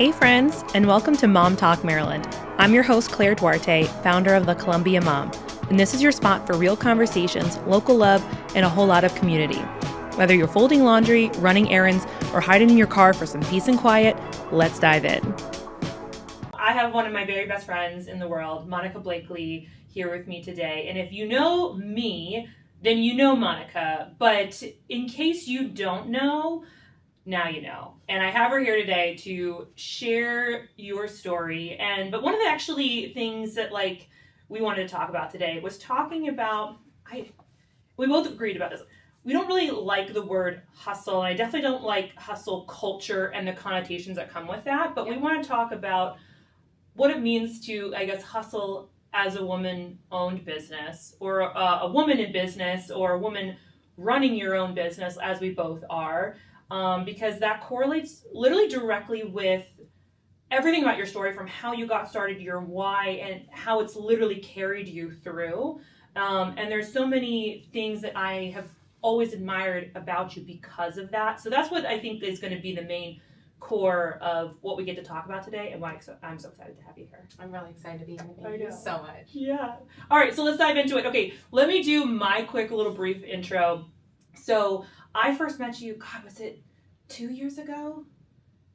Hey friends, and welcome to Mom Talk Maryland. I'm your host, Claire Duarte, founder of the Columbia Mom, and this is your spot for real conversations, local love, and a whole lot of community. Whether you're folding laundry, running errands, or hiding in your car for some peace and quiet, let's dive in. I have one of my very best friends in the world, Monica Blakely, here with me today. And if you know me, then you know Monica. But in case you don't know, now you know. And I have her here today to share your story. But one of the actually things that we wanted to talk about today was talking about, we both agreed about this. We don't really like the word hustle. And I definitely don't like hustle culture and the connotations that come with that. But we want to talk about what it means to, I guess, hustle as a woman-owned business, or a woman in business, or a woman running your own business, as we both are. Because that correlates literally directly with everything about your story, from how you got started, your why, and how it's literally carried you through. And there's so many things that I have always admired about you because of that. So that's what I think is going to be the main core of what we get to talk about today, and why I'm so excited to have you here. I'm really excited to be here. Thank you so much. Yeah. All right, so let's dive into it. Okay, let me do my quick little brief intro. So I first met you, God, was it 2 years ago?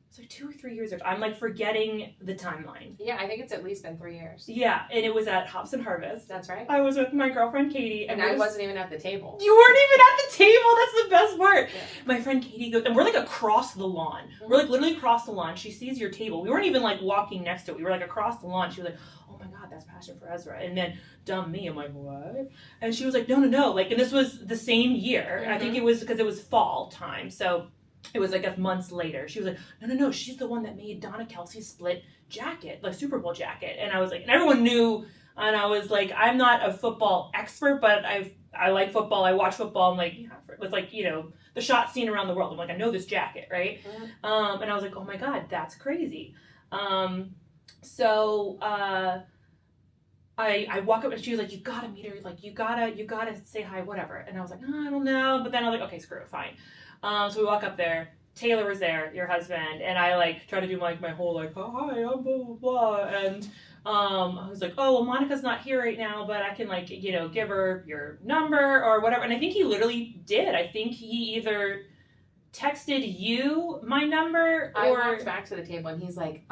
It's like 2 or 3 years ago. I'm forgetting the timeline. Yeah, I think it's at least been 3 years. Yeah, and it was at Hops and Harvest. That's right. I was with my girlfriend Katie. And I wasn't even at the table. You weren't even at the table. That's the best part. Yeah. My friend Katie goes, and we're across the lawn. Mm-hmm. We're literally across the lawn. She sees your table. We weren't even walking next to it. We were across the lawn. She was like, oh my God, that's Passion for Ezra. And then dumb me, I'm like, what? And she was like, no. And this was the same year. Mm-hmm. I think it was because it was fall time. So it was months later. She was like, no, she's the one that made Donna Kelsey's split jacket, Super Bowl jacket. And I was like, and everyone knew, and I was like, I'm not a football expert, but I like football, I watch football, I'm like, yeah, with the shot seen around the world. I'm like, I know this jacket, right? Mm-hmm. And I was like, oh my God, that's crazy. So I walk up and she was like, you gotta meet her, you gotta say hi, whatever. And I was like, oh, I don't know. But then I was like, okay, screw it, fine. So we walk up there. Taylor was there, your husband, and I try to do my whole hi, I'm blah blah blah, and I was like, oh well, Monica's not here right now, but I can give her your number or whatever. And I think he literally did. I think he either texted you my number, or I walked back to the table and he's like,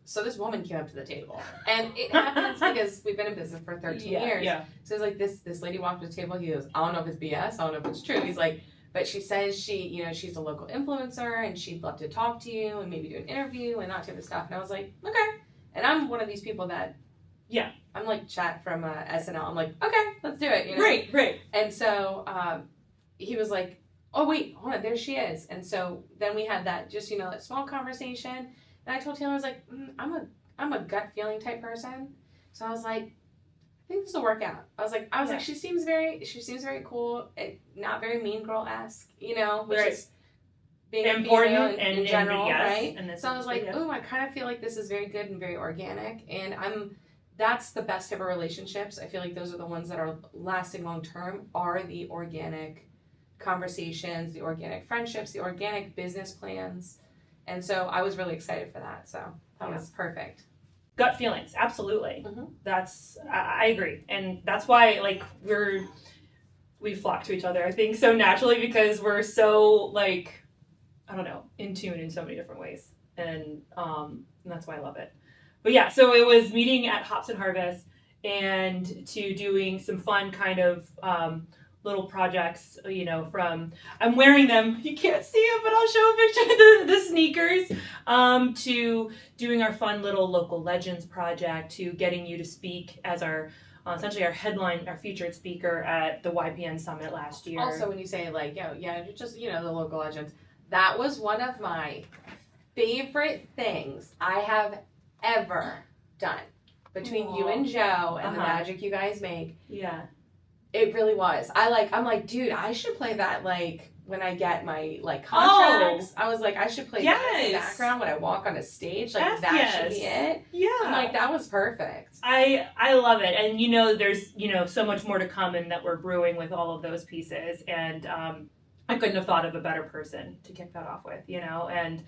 so this woman came up to the table, and it happens because we've been in business for 13 years. Yeah. So he's like, this lady walked to the table. He goes, I don't know if it's BS. I don't know if it's true. He's like, but she says she's a local influencer and she'd love to talk to you and maybe do an interview and that type of stuff. And I was like, okay. And I'm one of these people that, yeah, I'm like Chat from SNL. I'm like, okay, let's do it. Right. And so he was like, oh wait, hold on, there she is. And so then we had that just that small conversation. And I told Taylor, I was like, I'm a gut feeling type person. So I was like, I think this will work out. I was like, she seems very cool, not very mean girl-esque, which right. is being important in general, yes, right? And so I was like, I kind of feel like this is very good and very organic, and that's the best of our relationships. I feel like those are the ones that are lasting long-term, are the organic conversations, the organic friendships, the organic business plans, and so I was really excited for that, so that was perfect. Gut feelings, absolutely. Mm-hmm. I agree, and that's why we flock to each other, I think, so naturally, because we're so I don't know, in tune in so many different ways, and that's why I love it. But yeah, so it was meeting at Hops and Harvest and to doing some fun kind of little projects, from, I'm wearing them, you can't see them, but I'll show a picture of the sneakers, to doing our fun little local legends project, to getting you to speak as our, essentially our featured speaker at the YPN Summit last year. Also, when you say just, the local legends, that was one of my favorite things I have ever done between you and Joe and the magic you guys make. Yeah. It really was. I'm like, dude, I should play that when I get my contracts. I was like, I should play that in the background when I walk on a stage. That should be it. Yeah. I'm like, that was perfect. I love it. And there's so much more to come, and that we're brewing with all of those pieces. And I couldn't have thought of a better person to kick that off with, and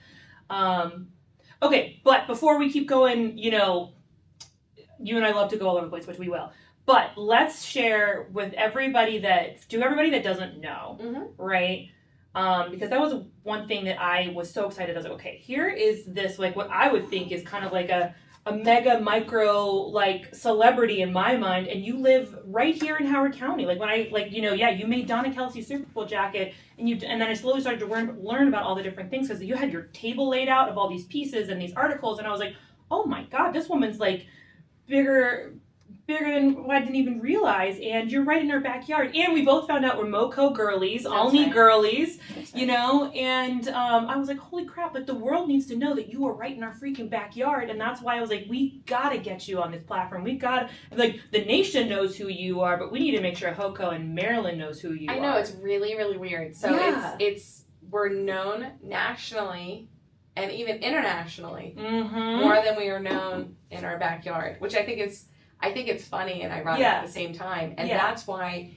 Okay, but before we keep going, you know, you and I love to go all over the place, which we will. But let's share with everybody that doesn't know, right? Because that was one thing that I was so excited. I was like, okay, here is this, like, what I would think is kind of like a mega micro, like, celebrity in my mind, and you live right here in Howard County. Like, when I, like, you know, yeah, you made Donna Kelsey's Super Bowl jacket, and then I slowly started to learn about all the different things, because you had your table laid out of all these pieces and these articles, and I was like, oh my God, this woman's, like, bigger than what I didn't even realize, and you're right in our backyard. And we both found out we're MoCo girlies, only girlies, you know, and I was like, holy crap, like, the world needs to know that you are right in our freaking backyard, and that's why I was like, we gotta get you on this platform. We gotta, like, the nation knows who you are, but we need to make sure HOCO and Maryland knows who you are. I know, it's really, really weird. So it's we're known nationally and even internationally more than we are known in our backyard, which I think it's funny and ironic at the same time. And that's why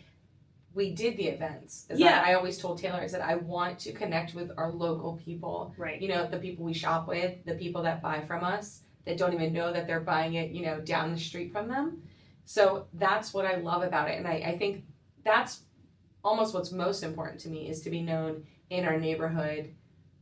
we did the events. I always told Taylor, I said, I want to connect with our local people. Right. You know, the people we shop with, the people that buy from us, that don't even know that they're buying it, you know, down the street from them. So that's what I love about it. And I think that's almost what's most important to me, is to be known in our neighborhood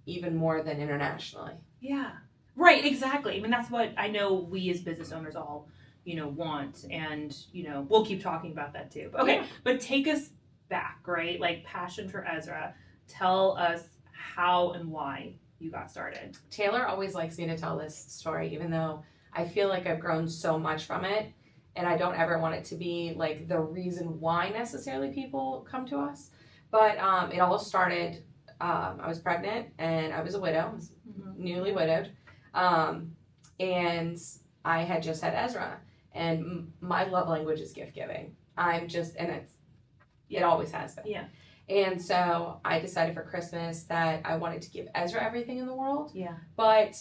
even more than internationally. Yeah. Right, exactly. I mean, that's what I know we as business owners all, you know, want, and, you know, we'll keep talking about that too. Okay, but take us back, right? Like, passion for Ezra. Tell us how and why you got started. Taylor always likes me to tell this story, even though I feel like I've grown so much from it, and I don't ever want it to be like the reason why necessarily people come to us. But it all started, I was pregnant and I was a widow, newly widowed, and I had just had Ezra. And my love language is gift giving. It always has been. Yeah. And so I decided for Christmas that I wanted to give Ezra everything in the world. Yeah. But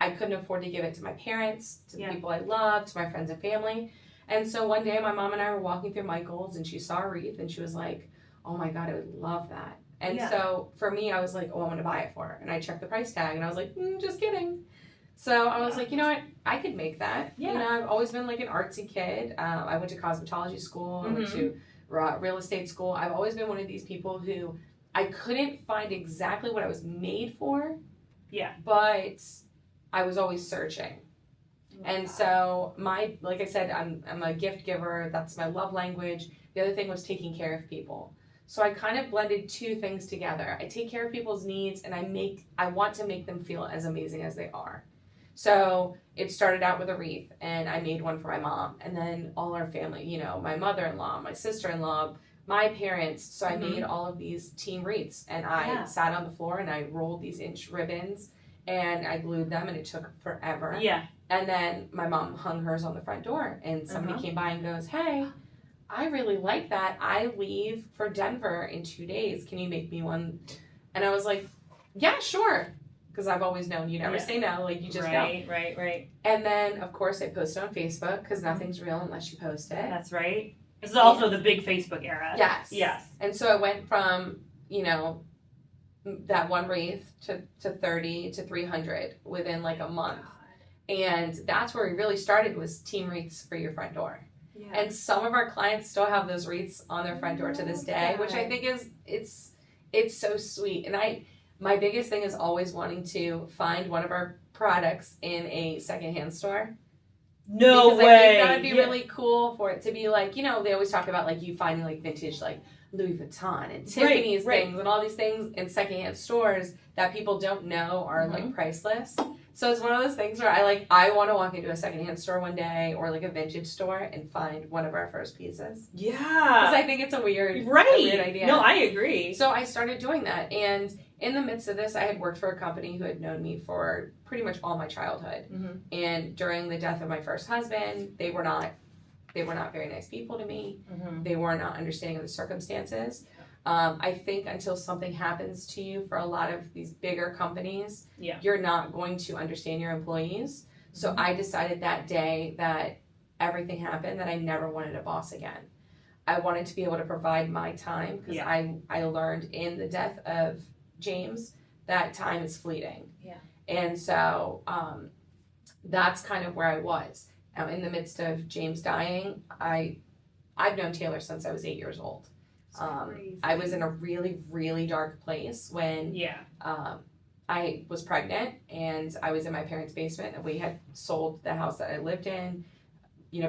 I couldn't afford to give it to my parents, to the people I loved, to my friends and family. And so one day my mom and I were walking through Michael's, and she saw a wreath, and she was like, oh my God, I would love that. And so for me, I was like, oh, I'm going to buy it for her. And I checked the price tag, and I was like, just kidding. So I was like, you know what, I could make that. Yeah. You know, I've always been like an artsy kid. I went to cosmetology school. I went to real estate school. I've always been one of these people who I couldn't find exactly what I was made for. Yeah. But I was always searching. And so like I said, I'm a gift giver. That's my love language. The other thing was taking care of people. So I kind of blended two things together. I take care of people's needs, and I want to make them feel as amazing as they are. So it started out with a wreath, and I made one for my mom, and then all our family, you know, my mother-in-law, my sister-in-law, my parents. So I made all of these team wreaths, and I sat on the floor and I rolled these inch ribbons, and I glued them, and it took forever. Yeah. And then my mom hung hers on the front door, and somebody came by and goes, hey, I really like that. I leave for Denver in 2 days. Can you make me one? And I was like, yeah, sure. Because I've always known you never say no. Like, you just go. Right. And then, of course, I posted on Facebook, because nothing's real unless you post it. That's right. This is also the big Facebook era. Yes. And so I went from, you know, that one wreath to 30 to 300 within like a month. And that's where we really started, was team wreaths for your front door. Yeah. And some of our clients still have those wreaths on their front door to this day, which I think it's so sweet. And my biggest thing is always wanting to find one of our products in a secondhand store. No way. I think that would be really cool for it to be like, you know, they always talk about like you finding like vintage like Louis Vuitton and Tiffany's things and all these things in secondhand stores that people don't know are like priceless. So it's one of those things where I want to walk into a secondhand store one day, or like a vintage store, and find one of our first pieces. Yeah. Because I think it's a weird idea. No, I agree. So I started doing that, and in the midst of this, I had worked for a company who had known me for pretty much all my childhood. And during the death of my first husband, they were not very nice people to me. They were not understanding of the circumstances. I think until something happens to you for a lot of these bigger companies, you're not going to understand your employees. So I decided that day that everything happened, that I never wanted a boss again. I wanted to be able to provide my time, because I learned in the death of James that time is fleeting. Yeah. And so that's kind of where I was. In the midst of James dying, I've known Taylor since I was 8 years old. I was in a really, really dark place when I was pregnant and I was in my parents' basement, and we had sold the house that I lived in,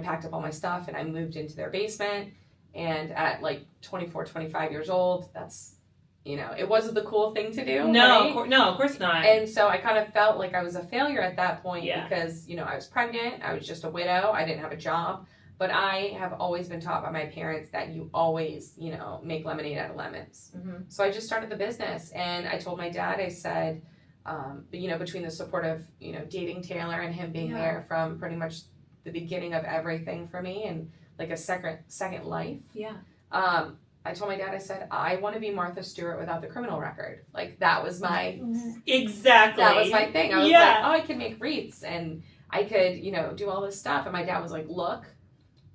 packed up all my stuff, and I moved into their basement. And at like 24, 25 years old, that's, it wasn't the cool thing to do. No, right? of course not. And so I kind of felt like I was a failure at that point because, I was pregnant, I was just a widow, I didn't have a job. But I have always been taught by my parents that you always, make lemonade out of lemons. Mm-hmm. So I just started the business, and I told my dad, I said, between the support of, dating Taylor and him being there from pretty much the beginning of everything for me and like a second life. Yeah. I told my dad, I said, I want to be Martha Stewart without the criminal record. Like, that was my... Exactly. That was my thing. I was like, I can make wreaths, and I could, do all this stuff. And my dad was like, look,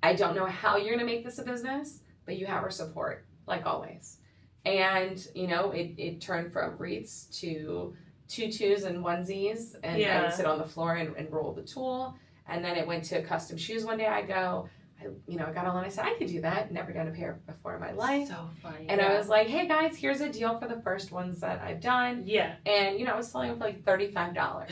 I don't know how you're going to make this a business, but you have our support, like always. And, it turned from wreaths to tutus and onesies, and I would sit on the floor and roll the tool. And then it went to custom shoes one day. I got on and I said, I could do that. Never done a pair before in my life. So funny. And I was like, hey guys, here's a deal for the first ones that I've done. Yeah. And, I was selling them for like $35.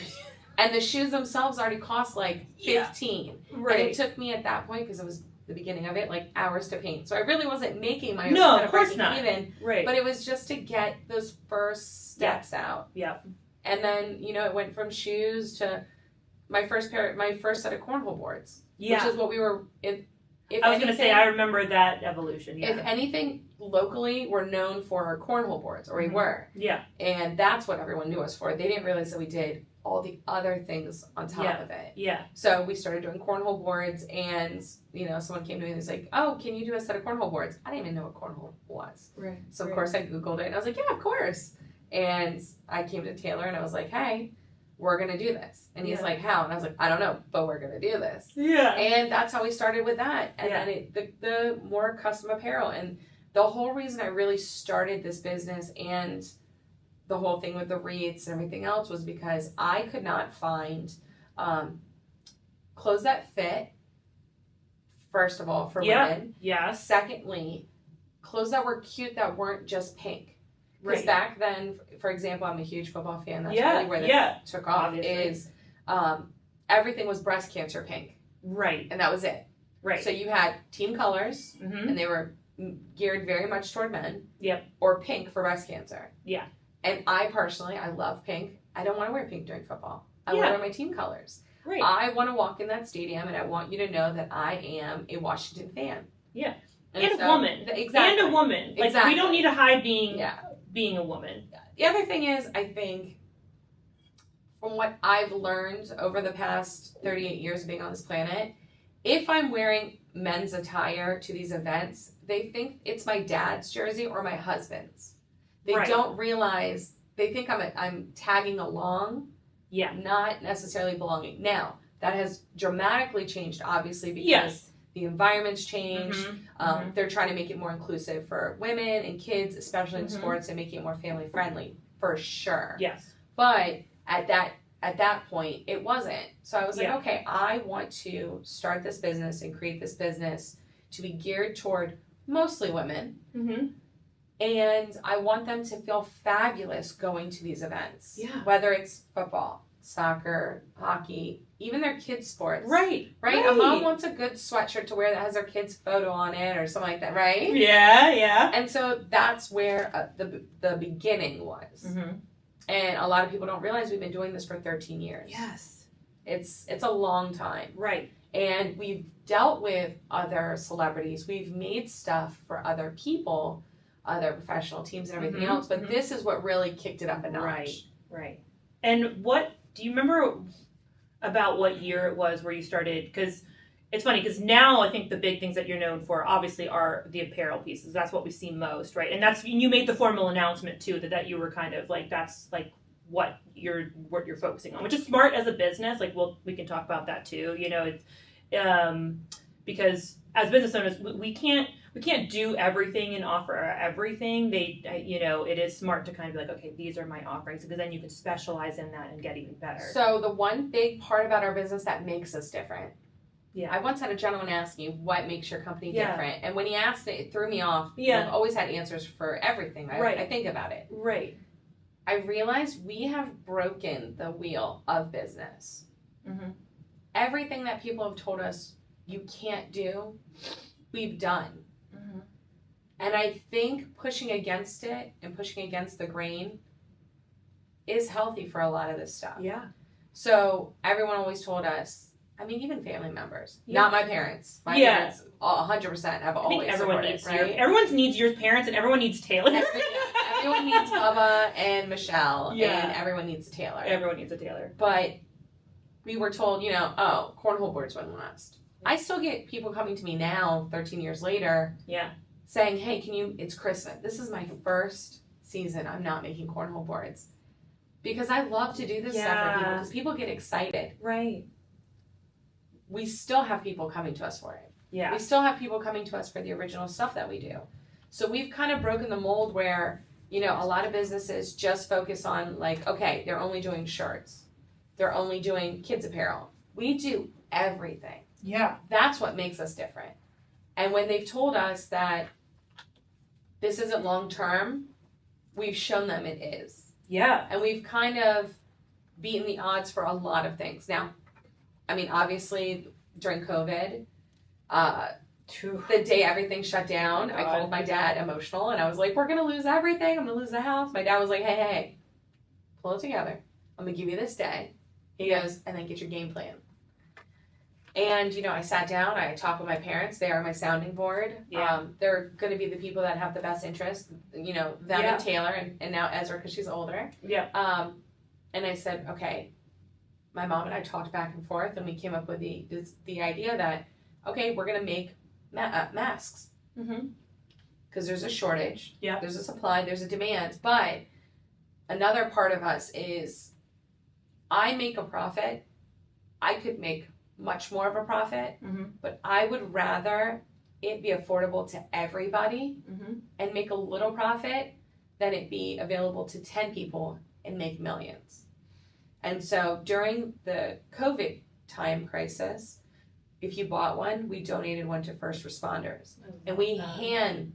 And the shoes themselves already cost like $15. Right. And it took me at that point, because it was the beginning of it, like hours to paint. So I really wasn't making my own. No, of course not. Even, right. But it was just to get those first steps out. Yeah. And then, it went from shoes to my first set of cornhole boards. Yeah. Which is what we were I was going to say, I remember that evolution. Yeah. If anything, locally, we're known for our cornhole boards, or we were. Yeah. And that's what everyone knew us for. They didn't realize that we did all the other things on top of it. Yeah. So we started doing cornhole boards, and, someone came to me and was like, oh, can you do a set of cornhole boards? I didn't even know what cornhole was. Right. So, of course, I Googled it, and I was like, yeah, of course. And I came to Taylor, and I was like, hey, we're going to do this. And he's like, how? And I was like, I don't know, but we're going to do this. Yeah. And that's how we started with that. And then the more custom apparel. And the whole reason I really started this business and the whole thing with the wreaths and everything else was because I could not find clothes that fit, first of all, for women. Yeah. Secondly, clothes that were cute that weren't just pink. Because back then, for example, I'm a huge football fan. That's really where this took off. Obviously. Is everything was breast cancer pink. Right. And that was it. Right. So you had team colors, and they were geared very much toward men. Yep. Or pink for breast cancer. Yeah. And I personally, I love pink. I don't want to wear pink during football. I want to wear my team colors. Right. I want to walk in that stadium, and I want you to know that I am a Washington fan. Yeah. And a woman. Exactly. And a woman. Like, we don't need to hide being a woman. The other thing is, I think, from what I've learned over the past 38 years of being on this planet, if I'm wearing men's attire to these events, they think it's my dad's jersey or my husband's. They don't realize, they think I'm tagging along, not necessarily belonging. Now, that has dramatically changed, obviously, because the environment's changed. They're trying to make it more inclusive for women and kids, especially in sports, and making it more family friendly, for sure. Yes. But at that point, it wasn't. So I was like, okay, I want to start this business and create this business to be geared toward mostly women. And I want them to feel fabulous going to these events. Yeah. Whether it's football, soccer, hockey, even their kids' sports. Right. A mom wants a good sweatshirt to wear that has their kid's photo on it or something like that, right? Yeah. And so that's where the beginning was. And a lot of people don't realize we've been doing this for 13 years. Yes. It's a long time. Right. And we've dealt with other celebrities. We've made stuff for other people, other professional teams and everything else. But this is what really kicked it up a notch. Right. And what, do you remember about what year it was where you started? Because it's funny, because now I think the big things that you're known for obviously are the apparel pieces. That's what we see most, right? And you made the formal announcement too that you were kind of like, that's like what you're focusing on, which is smart as a business. Like, we can talk about that too. It's because as business owners, we can't we can't do everything and offer everything. It is smart to kind of be like, okay, these are my offerings, because then you can specialize in that and get even better. So the one big part about our business that makes us different. Yeah. I once had a gentleman ask me, what makes your company different? And when he asked it threw me off. Yeah. I've always had answers for everything. I think about it. Right. I realized we have broken the wheel of business. Mm-hmm. Everything that people have told us you can't do, we've done. Mm-hmm. And I think pushing against it and pushing against the grain is healthy for a lot of this stuff. Yeah. So everyone always told us, I mean, even family members, not my parents. My parents 100% have always supported, right? Everyone needs your parents, and everyone needs Taylor. Everyone needs Bubba and Michelle, and everyone needs a Taylor. Everyone needs a Taylor. But we were told, cornhole boards wouldn't last. I still get people coming to me now, 13 years later, saying, hey, it's Christmas. This is my first season. I'm not making cornhole boards. Because I love to do this stuff for people, because people get excited. Right. We still have people coming to us for it. Yeah. We still have people coming to us for the original stuff that we do. So we've kind of broken the mold where, a lot of businesses just focus on like, okay, they're only doing shirts. They're only doing kids apparel. We do everything. Yeah. That's what makes us different. And when they've told us that this isn't long term, we've shown them it is. Yeah. And we've kind of beaten the odds for a lot of things. Now, I mean, obviously, during COVID, the day everything shut down, I called my dad emotional, and I was like, we're going to lose everything. I'm going to lose the house. My dad was like, hey, pull it together. I'm going to give you this day. He goes, and then get your game plan. And, I sat down. I talked with my parents. They are my sounding board. Yeah. They're going to be the people that have the best interest, them and Taylor, and now Ezra, because she's older. Yeah. And I said, okay. My mom and I talked back and forth, and we came up with the idea that, okay, we're going to make masks. Mm-hmm. Because there's a shortage. Yeah. There's a supply. There's a demand. But another part of us is I make a profit. I could make much more of a profit. Mm-hmm. But I would rather it be affordable to everybody and make a little profit than it be available to 10 people and make millions. And so during the COVID time crisis, if you bought one, we donated one to first responders. And we hand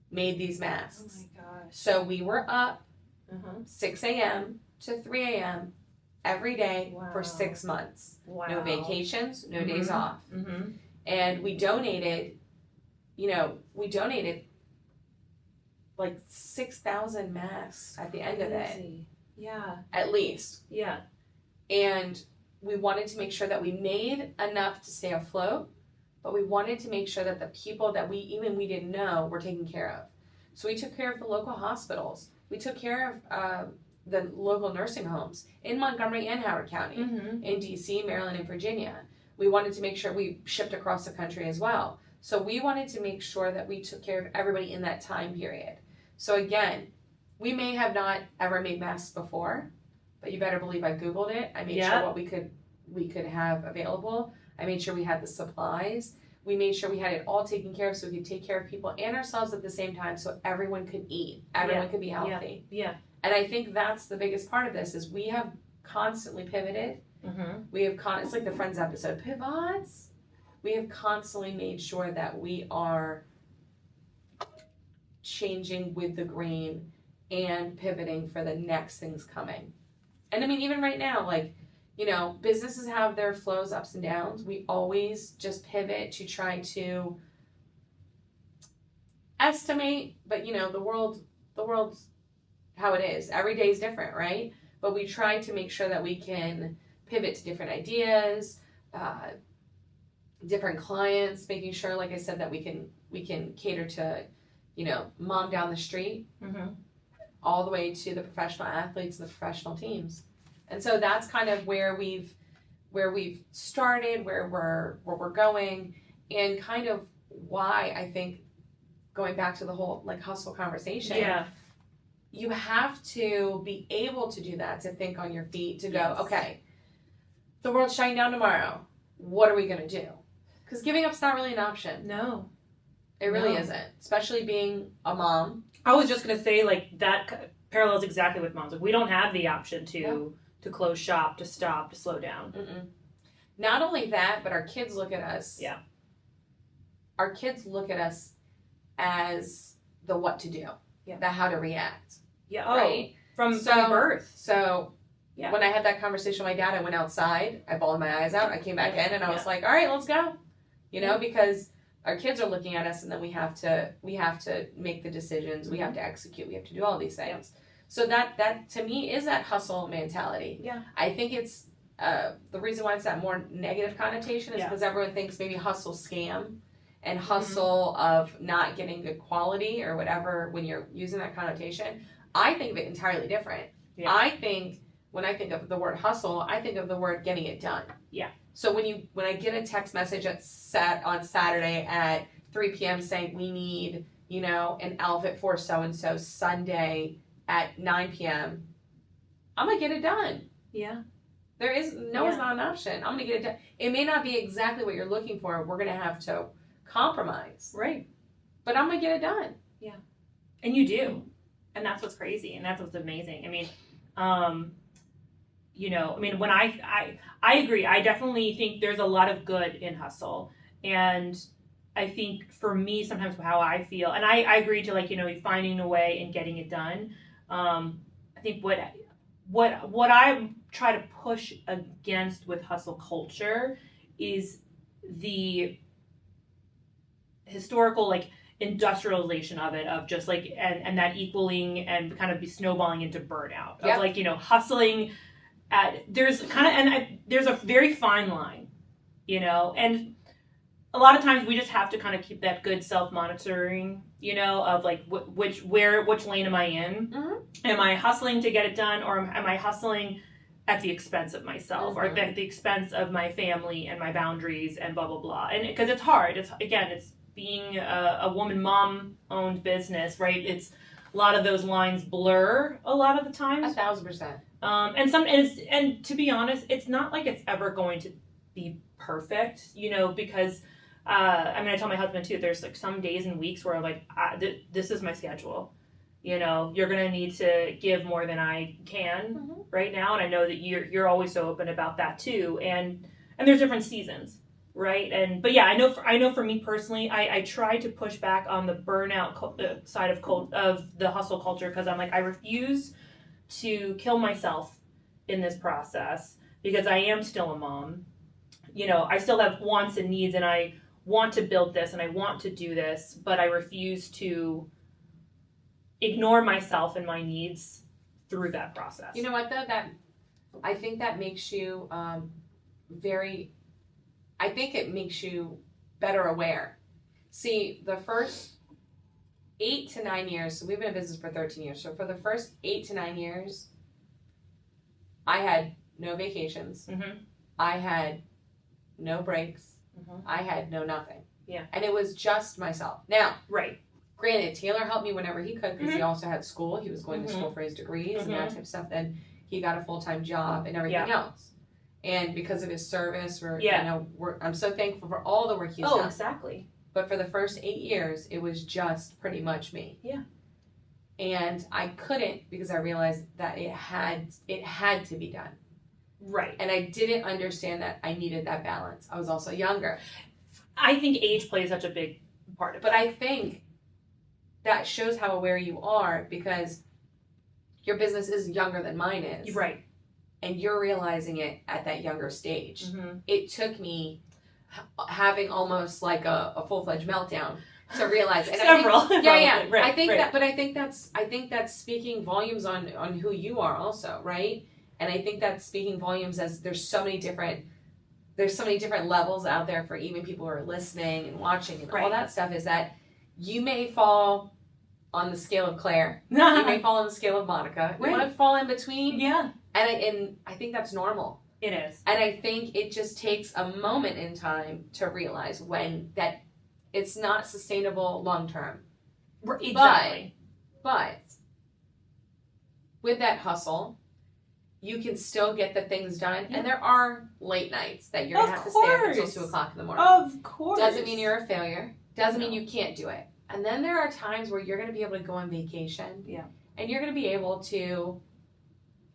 made these masks. Oh my gosh. So we were up 6 a.m. to 3 a.m. every day for 6 months. Wow. No vacations, no days off. Mm-hmm. And we donated, like 6,000 masks at the end of it. Yeah. At least. Yeah. And we wanted to make sure that we made enough to stay afloat, but we wanted to make sure that the people that we didn't know were taken care of. So we took care of the local hospitals. We took care of the local nursing homes in Montgomery and Howard County, in D.C., Maryland, and Virginia. We wanted to make sure we shipped across the country as well. So we wanted to make sure that we took care of everybody in that time period. So again, we may have not ever made masks before, but you better believe I Googled it. I made sure what we could have available. I made sure we had the supplies. We made sure we had it all taken care of so we could take care of people and ourselves at the same time so everyone could eat. Everyone could be healthy. Yeah. And I think that's the biggest part of this is we have constantly pivoted. Mm-hmm. We have it's like the Friends episode, pivots. We have constantly made sure that we are changing with the grain and pivoting for the next things coming. And I mean, even right now, businesses have their flows, ups and downs. We always just pivot to try to estimate, but the world's how it is. Every day is different, right? But we try to make sure that we can pivot to different ideas, different clients, making sure, like I said, that we can cater to, mom down the street, all the way to the professional athletes and the professional teams. And so that's kind of where we've started, where we're going, and kind of why I think going back to the whole hustle conversation. Yeah. You have to be able to do that, to think on your feet, to go, okay, the world's shutting down tomorrow. What are we going to do? Because giving up's not really an option. No. It really isn't, especially being a mom. I was just gonna say, like, that parallels exactly with moms. Like, we don't have the option to close shop, to stop, to slow down. Not only that, but our kids look at us. Yeah. Our kids look at us as the what to do, the how to react. Yeah. Right. From birth. So when I had that conversation with my dad, I went outside. I bawled my eyes out. I came back in, and I was like, "All right, let's go." You know, because our kids are looking at us, and then we have to make the decisions. We have to execute. We have to do all these things. So that to me is that hustle mentality. Yeah. I think it's the reason why it's that more negative connotation is because everyone thinks maybe hustle scam and hustle of not getting good quality or whatever when you're using that connotation. I think of it entirely different. Yeah. I think when I think of the word hustle, I think of the word getting it done. Yeah. So when I get a text message on Saturday at 3 p.m. saying we need, you know, an outfit for so-and-so Sunday at 9 p.m., I'm going to get it done. Yeah. There is, no is not an option. I'm going to get it done. It may not be exactly what you're looking for. We're going to have to compromise. Right. But I'm going to get it done. Yeah. And you do. And that's what's crazy. And that's what's amazing. I mean, you know, I mean, when I agree. I definitely think there's a lot of good in hustle. And I think for me, sometimes how I feel, and I agree to, like, you know, finding a way and getting it done. I think what I try to push against with hustle culture is the historical, like, industrialization of it, of just like, and that equaling and kind of be snowballing into burnout of like, you know, hustling there's a very fine line, you know, and a lot of times we just have to kind of keep that good self-monitoring, you know, of like which lane am I in? Am I hustling to get it done, or am I hustling at the expense of myself, or at the expense of my family and my boundaries and blah blah blah? And because it's hard, it's being a woman mom owned business, right? It's a lot of those lines blur a lot of the times. 1,000%. And to be honest, it's not like it's ever going to be perfect, you know, because I mean, I tell my husband too, there's like some days and weeks where I'm like, this is my schedule, you know, you're gonna need to give more than I can right now, and I know that you're always so open about that too, and there's different seasons, right? But yeah, I know for me personally, I try to push back on the burnout side of the hustle culture, because I'm like, I refuse to kill myself in this process, because I am still a mom. You know, I still have wants and needs, and I want to build this and I want to do this, but I refuse to ignore myself and my needs through that process. You know what though? I think that makes you I think it makes you better aware. See, the first 8 to 9 years, so we've been in business for 13 years. So for the first 8 to 9 years, I had no vacations. I had no breaks. I had no nothing. Yeah. And it was just myself. Now, granted, Taylor helped me whenever he could, because he also had school. He was going to school for his degrees and that type of stuff. Then he got a full-time job and everything else. And because of his service, I'm so thankful for all the work he's done. Oh, exactly. But for the first 8 years, it was just pretty much me. Yeah. And I couldn't, because I realized that it had to be done. Right. And I didn't understand that I needed that balance. I was also younger. I think age plays such a big part of it. But I think that shows how aware you are, because your business is younger than mine is. Right. And you're realizing it at that younger stage. It took me having almost like a full-fledged meltdown to realize it. Several. Right, I think that's speaking volumes on who you are also, right? And I think that's speaking volumes as there's so many different levels out there for even people who are listening and watching and all that stuff, is that you may fall on the scale of Claire. You may fall on the scale of Monica. You might fall in between. Yeah. And I think that's normal. It is. And I think it just takes a moment in time to realize when that it's not sustainable long term. Exactly. But with that hustle, you can still get the things done. Yeah. And there are late nights that you're going to have to stay up until 2 o'clock in the morning. Of course. Doesn't mean you're a failure. Doesn't mean you can't do it. And then there are times where you're going to be able to go on vacation. Yeah. And you're going to be able to,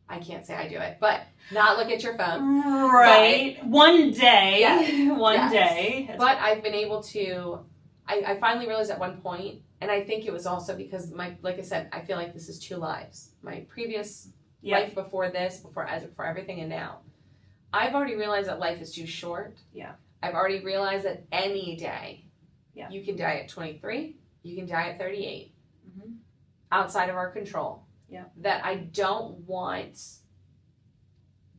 I can't say I do it, but not look at your phone. Right. But, one day. Yes, one day. But I've been able to, I finally realized at one point, and I think it was also because like I said, I feel like this is 2 lives. My previous life before this, before everything, and now. I've already realized that life is too short. Yeah. I've already realized that any day, you can die at 23, you can die at 38. Mm-hmm. Outside of our control. Yeah. That I don't want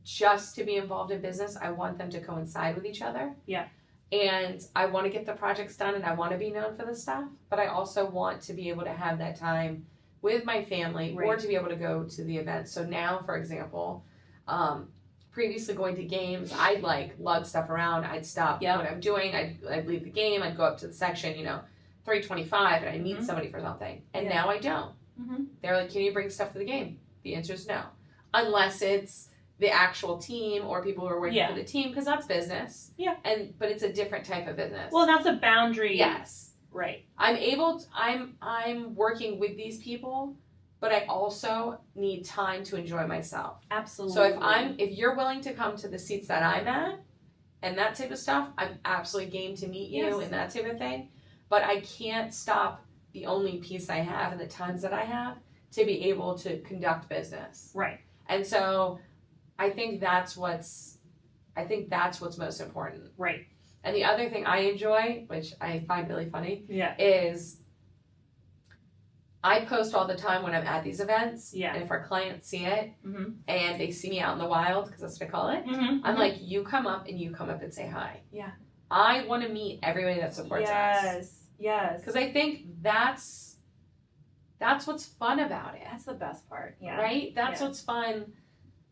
just to be involved in business. I want them to coincide with each other. Yeah. And I want to get the projects done and I want to be known for this stuff, but I also want to be able to have that time with my family or to be able to go to the events. So now, for example, previously going to games, I'd like lug stuff around. I'd stop what I'm doing. I'd leave the game. I'd go up to the section, 325, and I meet somebody for something. And now I don't. Mm-hmm. They're like, can you bring stuff to the game? The answer is no. Unless it's the actual team or people who are working for the team, because that's business. Yeah. But it's a different type of business. Well, that's a boundary. Yes. Right. I'm working with these people, but I also need time to enjoy myself. Absolutely. So if you're willing to come to the seats that I'm at and that type of stuff, I'm absolutely game to meet you and that type of thing. But I can't stop the only piece I have and the times that I have to be able to conduct business. Right. And so I think that's what's most important. Right. And the other thing I enjoy, which I find really funny, is I post all the time when I'm at these events. Yeah. And if our clients see it and they see me out in the wild, because that's what I call it, I'm like, you come up and say hi. Yeah. I want to meet everybody that supports us. Yes. Because I think that's what's fun about it. That's the best part. Yeah. Right? That's what's fun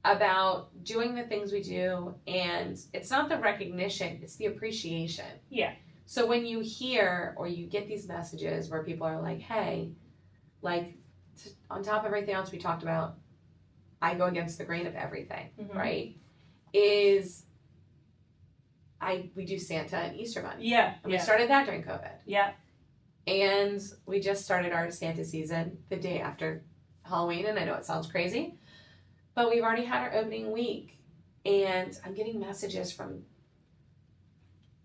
about doing the things we do. And it's not the recognition, it's the appreciation. Yeah. So when you hear or you get these messages where people are like, hey, like on top of everything else we talked about, I go against the grain of everything, right? We do Santa and Easter Bunny. Yeah. And we started that during COVID. Yeah. And we just started our Santa season the day after Halloween, and I know it sounds crazy, but we've already had our opening week, and I'm getting messages from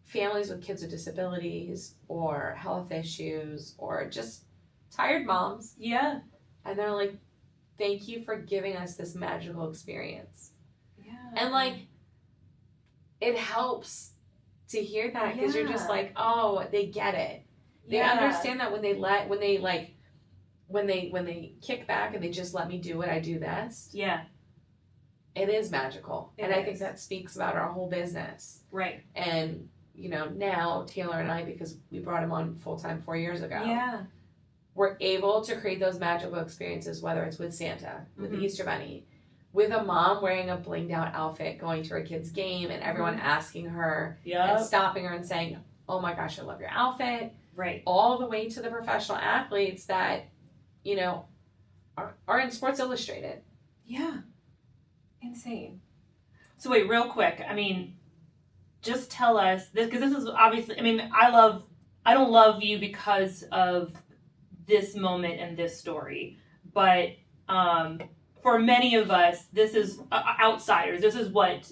families with kids with disabilities or health issues or just tired moms. Yeah. And they're like, thank you for giving us this magical experience. Yeah. And like, it helps to hear that because you're just like, oh, they get it. They understand that when they kick back and they just let me do what I do best. Yeah. It is magical. I think that speaks about our whole business. Right. And, now Taylor and I, because we brought him on full-time 4 years ago. Yeah. We're able to create those magical experiences, whether it's with Santa, with the Easter Bunny, with a mom wearing a blinged out outfit going to her kid's game and everyone asking her and stopping her and saying, oh my gosh, I love your outfit. Right. All the way to the professional athletes that, are in Sports Illustrated. Yeah. Insane. So wait, real quick. I mean, just tell us this, because this is obviously, I don't love you because of this moment and this story, but for many of us, this is outsiders. This is what,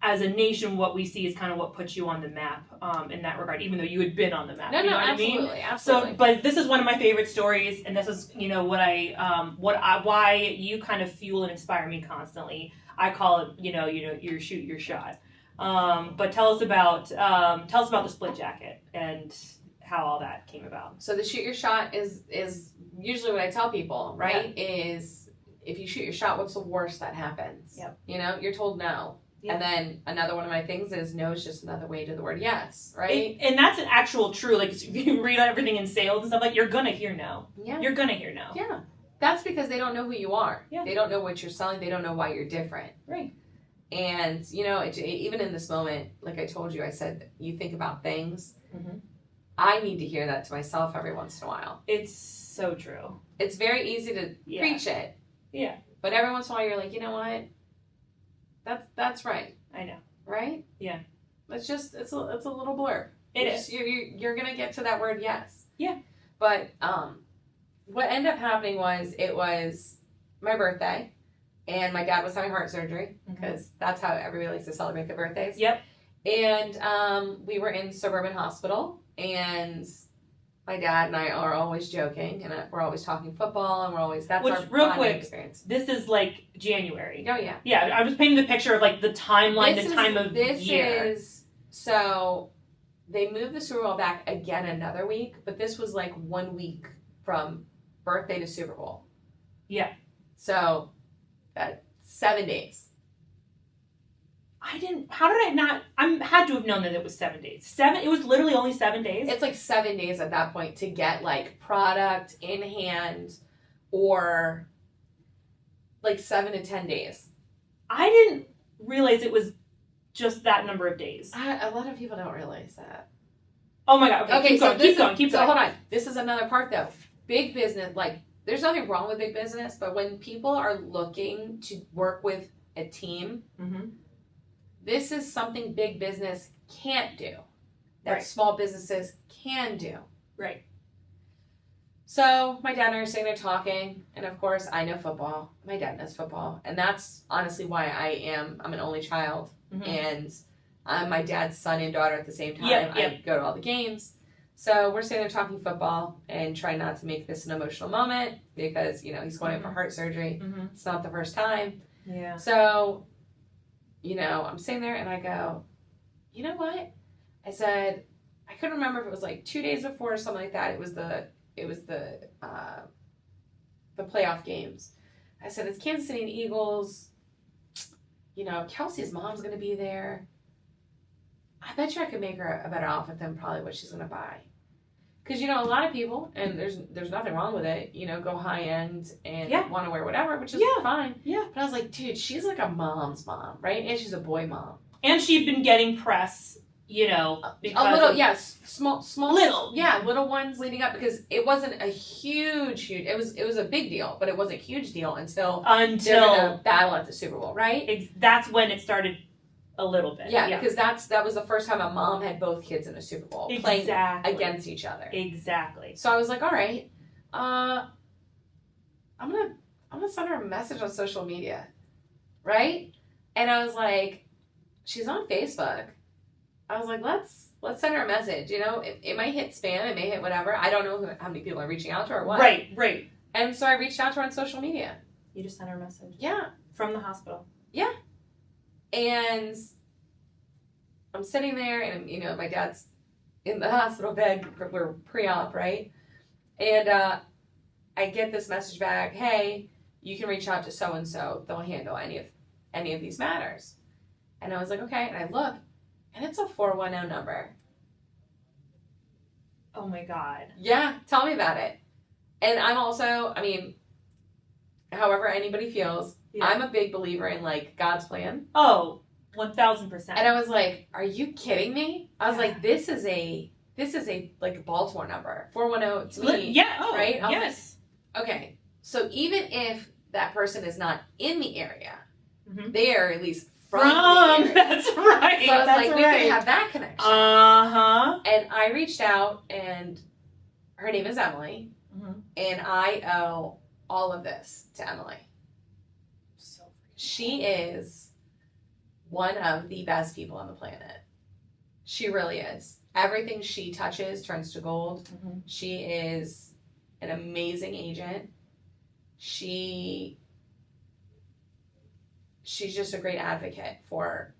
as a nation, what we see is kind of what puts you on the map in that regard, even though you had been on the map. No, you know absolutely, absolutely. So, but this is one of my favorite stories, and this is, why you kind of fuel and inspire me constantly. I call it, your shoot your shot. But tell us about the split jacket and how all that came about. So the shoot your shot is usually what I tell people, right? Yeah. Is if you shoot your shot, what's the worst that happens? Yep. You're told no. Yep. And then another one of my things is no is just another way to the word yes, right? And that's an actual true, like if you read everything in sales and stuff, like you're gonna hear no. Yeah. You're gonna hear no. Yeah. That's because they don't know who you are. Yeah. They don't know what you're selling. They don't know why you're different. Right. And, even in this moment, like I told you, I said, you think about things. Mm-hmm. I need to hear that to myself every once in a while. It's so true. It's very easy to preach it. Yeah. But every once in a while you're like, you know what? That's right. I know. Right? Yeah. It's a little blurb. You're gonna get to that word yes. Yeah. But what ended up happening was it was my birthday, and my dad was having heart surgery because that's how everybody likes to celebrate their birthdays. Yep. And we were in suburban hospital, and my dad and I are always joking, and we're always talking football, and we're always our real bonding quick experience. This is like January. Oh yeah. Yeah, I was painting the picture of like the timeline, time of year. This is so they moved the Super Bowl back again another week, but this was like 1 week from birthday to Super Bowl. Yeah. So 7 days. How did I not? I had to have known that it was 7 days. It was literally only 7 days. It's like 7 days at that point to get like product in hand, or like 7 to 10 days. I didn't realize it was just that number of days. A lot of people don't realize that. Oh my god. Okay, keep going. So hold on. This is another part though. Big business, like there's nothing wrong with big business, but when people are looking to work with a team, this is something big business can't do that small businesses can do. Right. So my dad and I are sitting there talking, and of course I know football. My dad knows football, and that's honestly why I'm an only child, and I'm my dad's son and daughter at the same time. Yep. I go to all the games. So we're sitting there talking football and trying not to make this an emotional moment because, he's going in for heart surgery. It's not the first time. Yeah. So, I'm sitting there and I go, you know what? I said, I couldn't remember if it was like 2 days before or something like that. It was the playoff games. I said, it's Kansas City and Eagles. Kelsey's mom's going to be there. I bet you I could make her a better outfit than probably what she's going to buy. Because, a lot of people, and there's nothing wrong with it, go high end and want to wear whatever, which is fine. Yeah. But I was like, dude, she's like a mom's mom, right? And she's a boy mom. And she'd been getting press, because a little, yes, small, little, little ones leading up, because it wasn't a huge. It was a big deal, but it wasn't a huge deal until they're gonna battle at the Super Bowl, right? That's when it started. A little bit. Yeah, because that was the first time a mom had both kids in a Super Bowl playing against each other. Exactly. So I was like, all right, I'm gonna send her a message on social media, right? And I was like, she's on Facebook. I was like, let's send her a message. It might hit spam, it may hit whatever. I don't know how many people are reaching out to her or what. Right. And so I reached out to her on social media. You just sent her a message. Yeah. From the hospital. Yeah. And I'm sitting there, and my dad's in the hospital bed. We're pre-op, right? And I get this message back: "Hey, you can reach out to so and so. They'll handle any of these matters." And I was like, "Okay." And I look, and it's a 410 number. Oh my god. Yeah, tell me about it. And I'm also, however anybody feels. Yeah. I'm a big believer in like God's plan. Oh, 1,000%. And I was like, "Are you kidding me?" I was like, "This is a like a Baltimore number, 410 to me." Yeah. Oh, right. Yes. Like, okay, so even if that person is not in the area, they are at least from the area. That's right. So I was like, we can have that connection. And I reached out, and her name is Emily, and I owe all of this to Emily. She is one of the best people on the planet. She really is. Everything she touches turns to gold. She is an amazing agent. She's just a great advocate for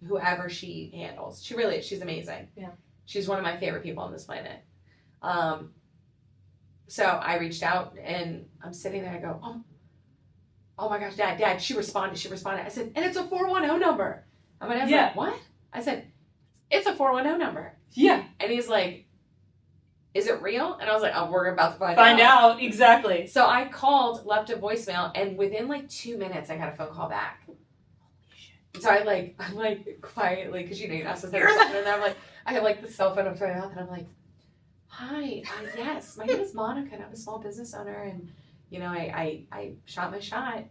whoever she handles. She really is. She's amazing. Yeah. She's one of my favorite people on this planet. So I reached out, and I'm sitting there. I go, oh my gosh, Dad, she responded. I said, and it's a 410 number. I'm like, what? I said, it's a 410 number. Yeah. And he's like, is it real? And I was like, oh, we're about to find out. Exactly. So I called, left a voicemail, and within like 2 minutes, I got a phone call back. So I'm like quietly, because you're not supposed to say something, and I'm like, I have like the cell phone, I'm throwing out, and I'm like, hi, yes, my name is Monica, and I'm a small business owner, and I shot my shot.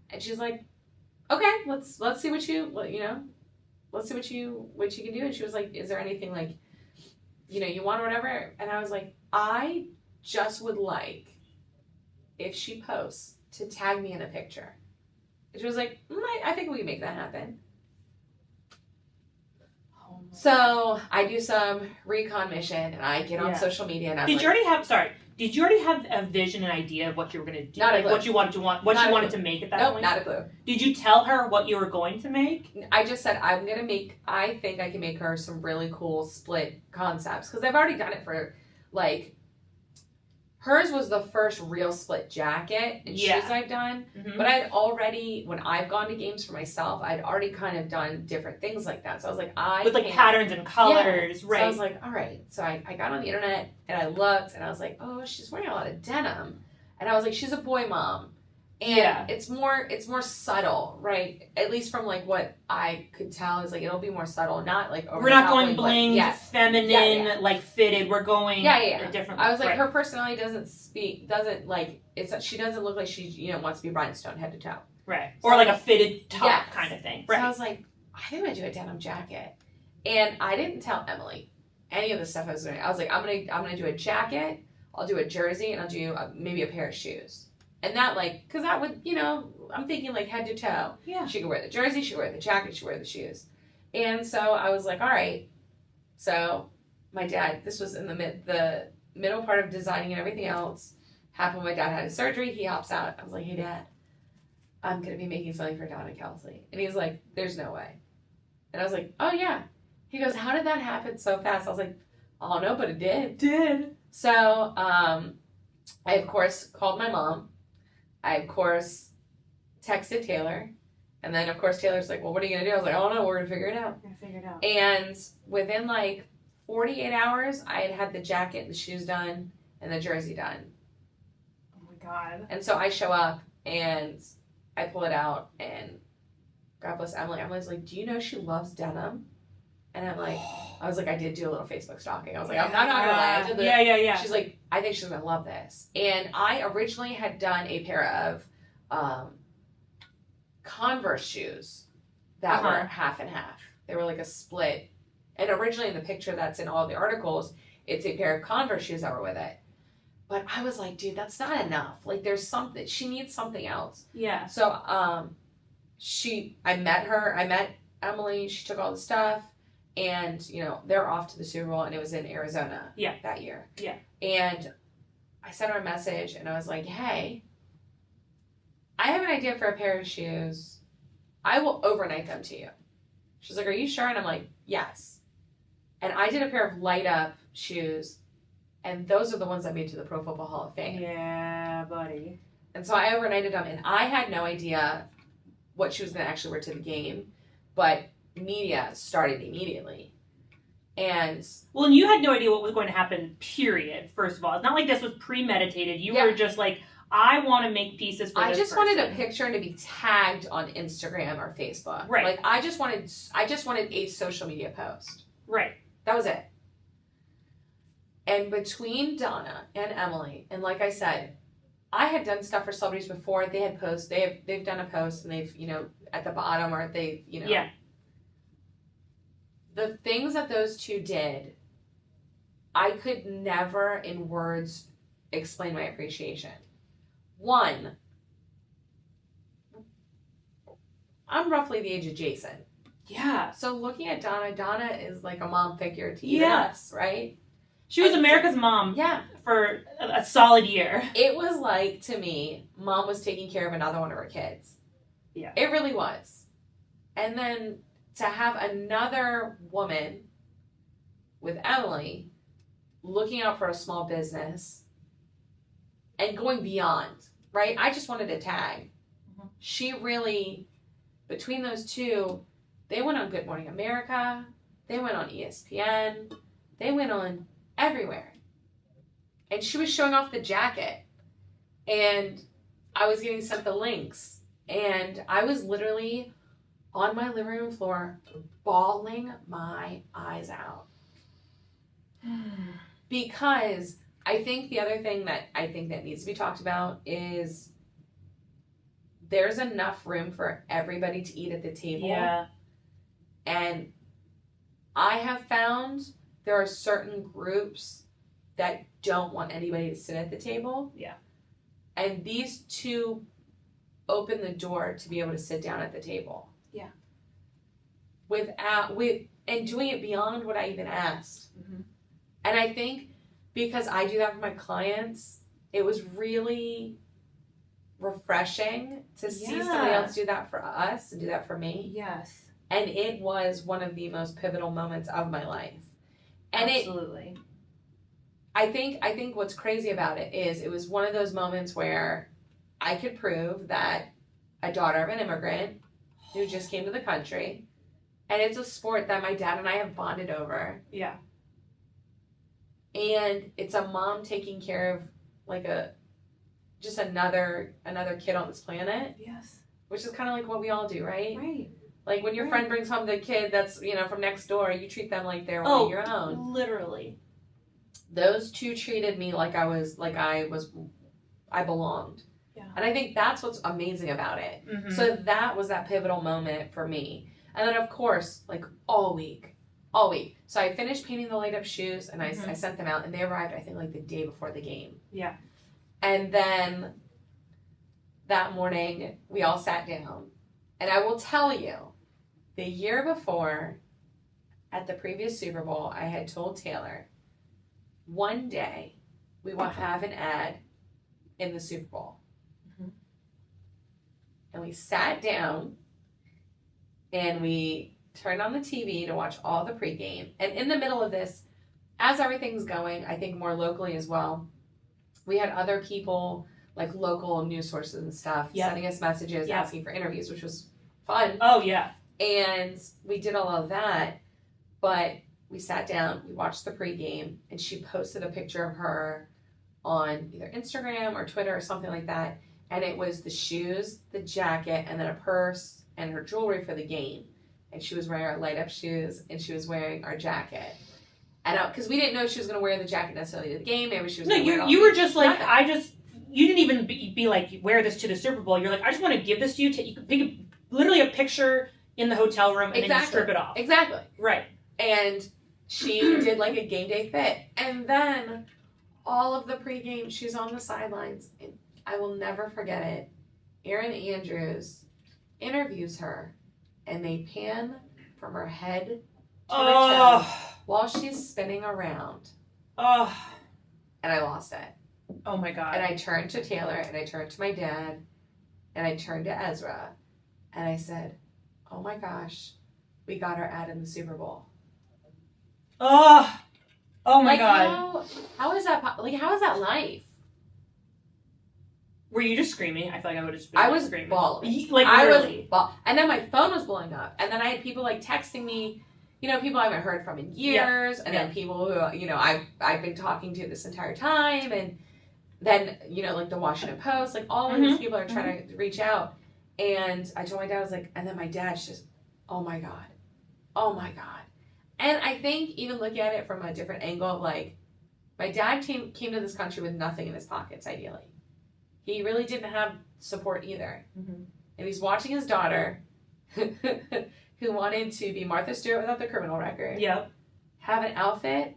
And she's like, okay, let's see what you can do. And she was like, is there anything like you want whatever. And I was like, I just would like, if she posts, to tag me in a picture. And she was like, I think we can make that happen. So I do some recon mission, and I get on social media, and I'm Did you already have a vision and idea of what you were going to do? Not a clue. What you wanted to make at that point? Not a clue. Did you tell her what you were going to make? I just said, I think I can make her some really cool split concepts. Because I've already done it for, like, hers was the first real split jacket and shoes I've done. Mm-hmm. But I'd already, when I've gone to games for myself, I'd already kind of done different things like that. So I was like, with like patterns and colors, right? So I was like, all right. So I got on the internet and I looked and I was like, oh, she's wearing a lot of denim. And I was like, she's a boy mom. And it's more subtle, right? At least from like what I could tell is like it'll be more subtle, not like over. We're not going bling, feminine, like fitted. We're going a different. I was like, her personality doesn't like it's. She doesn't look like she wants to be rhinestone head to toe, right? So or like a fitted top kind of thing, right? So I was like, I think I'm gonna do a denim jacket, and I didn't tell Emily any of the stuff I was doing. I was like, I'm gonna do a jacket. I'll do a jersey, and I'll do maybe a pair of shoes. And that, like, because that would, I'm thinking, like, head to toe. Yeah. She could wear the jersey, she could wear the jacket, she could wear the shoes. And so I was like, all right. So my dad, this was in the middle part of designing and everything else. Happened when my dad had his surgery. He hops out. I was like, hey, Dad, I'm going to be making something for Donna Kelsey. And he's like, there's no way. And I was like, oh, yeah. He goes, how did that happen so fast? I was like, I don't know, but it did. So I, of course, called my mom. I, of course, texted Taylor. And then, of course, Taylor's like, well, what are you going to do? I was like, I don't know. We're going to figure it out. And within, like, 48 hours, I had the jacket and the shoes done and the jersey done. Oh, my God. And so I show up, and I pull it out, and God bless Emily. Emily's like, do you know she loves denim? And I'm like, I was like, I did do a little Facebook stalking. I was like, I'm not going to lie. I did Yeah. She's like, I think she's going to love this. And I originally had done a pair of Converse shoes that were half and half. They were like a split. And originally in the picture that's in all the articles, it's a pair of Converse shoes that were with it. But I was like, dude, that's not enough. Like, there's something. She needs something else. Yeah. So I met Emily. She took all the stuff. And, they're off to the Super Bowl, and it was in Arizona that year. Yeah. And I sent her a message, and I was like, hey, I have an idea for a pair of shoes. I will overnight them to you. She's like, are you sure? And I'm like, yes. And I did a pair of light-up shoes, and those are the ones that made to the Pro Football Hall of Fame. Yeah, buddy. And so I overnighted them, and I had no idea what she was going to actually wear to the game, but media started immediately. And you had no idea what was going to happen, period, first of all. It's not like this was premeditated. You were just like, I want to make pieces for this person. Wanted a picture to be tagged on Instagram or Facebook. Right. Like, I just wanted a social media post. Right. That was it. And between Donna and Emily, and like I said, I had done stuff for celebrities before. They had posts. They've done a post, and they've, at the bottom, or they've, Yeah. The things that those two did, I could never in words explain my appreciation. One, I'm roughly the age of Jason. Yeah. So looking at Donna is like a mom figure to even us, right? She was America's mom for a solid year. It was like, to me, mom was taking care of another one of her kids. Yeah. It really was. And then to have another woman with Emily looking out for a small business and going beyond, right? I just wanted a tag. Mm-hmm. She really, between those two, they went on Good Morning America. They went on ESPN. They went on everywhere. And she was showing off the jacket. And I was getting sent the links. And I was literally on my living room floor, bawling my eyes out. Because I think the other thing that needs to be talked about is there's enough room for everybody to eat at the table. Yeah. And I have found there are certain groups that don't want anybody to sit at the table. Yeah. And these two open the door to be able to sit down at the table. Yeah. And doing it beyond what I even asked. Mm-hmm. And I think because I do that for my clients, it was really refreshing to see somebody else do that for us and do that for me. Yes. And it was one of the most pivotal moments of my life. And absolutely. I think what's crazy about it is it was one of those moments where I could prove that a daughter of an immigrant who just came to the country, and it's a sport that my dad and I have bonded over. Yeah. And it's a mom taking care of like just another kid on this planet. Yes. Which is kind of like what we all do, right? Right. Like when your friend brings home the kid that's, from next door, you treat them like they're one of your own. Literally. Those two treated me like I belonged. Yeah. And I think that's what's amazing about it. Mm-hmm. So that was that pivotal moment for me. And then of course, like all week. So I finished painting the light up shoes and I sent them out and they arrived, I think like the day before the game. Yeah. And then that morning we all sat down. And I will tell you, the year before at the previous Super Bowl, I had told Taylor, one day we will have an ad in the Super Bowl. Mm-hmm. And we sat down and we turned on the TV to watch all the pregame. And in the middle of this, as everything's going, I think more locally as well, we had other people, like local news sources and stuff, sending us messages, asking for interviews, which was fun. Oh, yeah. And we did all of that. But we sat down, we watched the pregame, and she posted a picture of her on either Instagram or Twitter or something like that. And it was the shoes, the jacket, and then a purse and her jewelry for the game. And she was wearing our light up shoes and she was wearing our jacket. And because we didn't know she was going to wear the jacket necessarily to the game. Maybe she was going to wear it. You were just like, you didn't even be like, wear this to the Super Bowl. You're like, I just want to give this to you. You could pick literally a picture in the hotel room and then you strip it off. Exactly. Right. And she did like a game day fit. And then all of the pregame, she's on the sidelines. And I will never forget it. Erin Andrews interviews her. And they pan from her head to her chest while she's spinning around. Oh. And I lost it. Oh my God. And I turned to Taylor and I turned to my dad and I turned to Ezra and I said, oh my gosh, we got our ad in the Super Bowl. Oh my God. How is that? How is that life? Were you just screaming? I feel like I would have been I was screaming. bawling. Like literally. And then my phone was blowing up. And then I had people like texting me, people I haven't heard from in years. And then people who, I've been talking to this entire time. And then, like the Washington Post, like all of these people are trying to reach out. And I told my dad, I was like, and then my dad's just, oh my God. And I think even looking at it from a different angle of like, my dad came to this country with nothing in his pockets, ideally. He really didn't have support either. Mm-hmm. And he's watching his daughter, who wanted to be Martha Stewart without the criminal record, have an outfit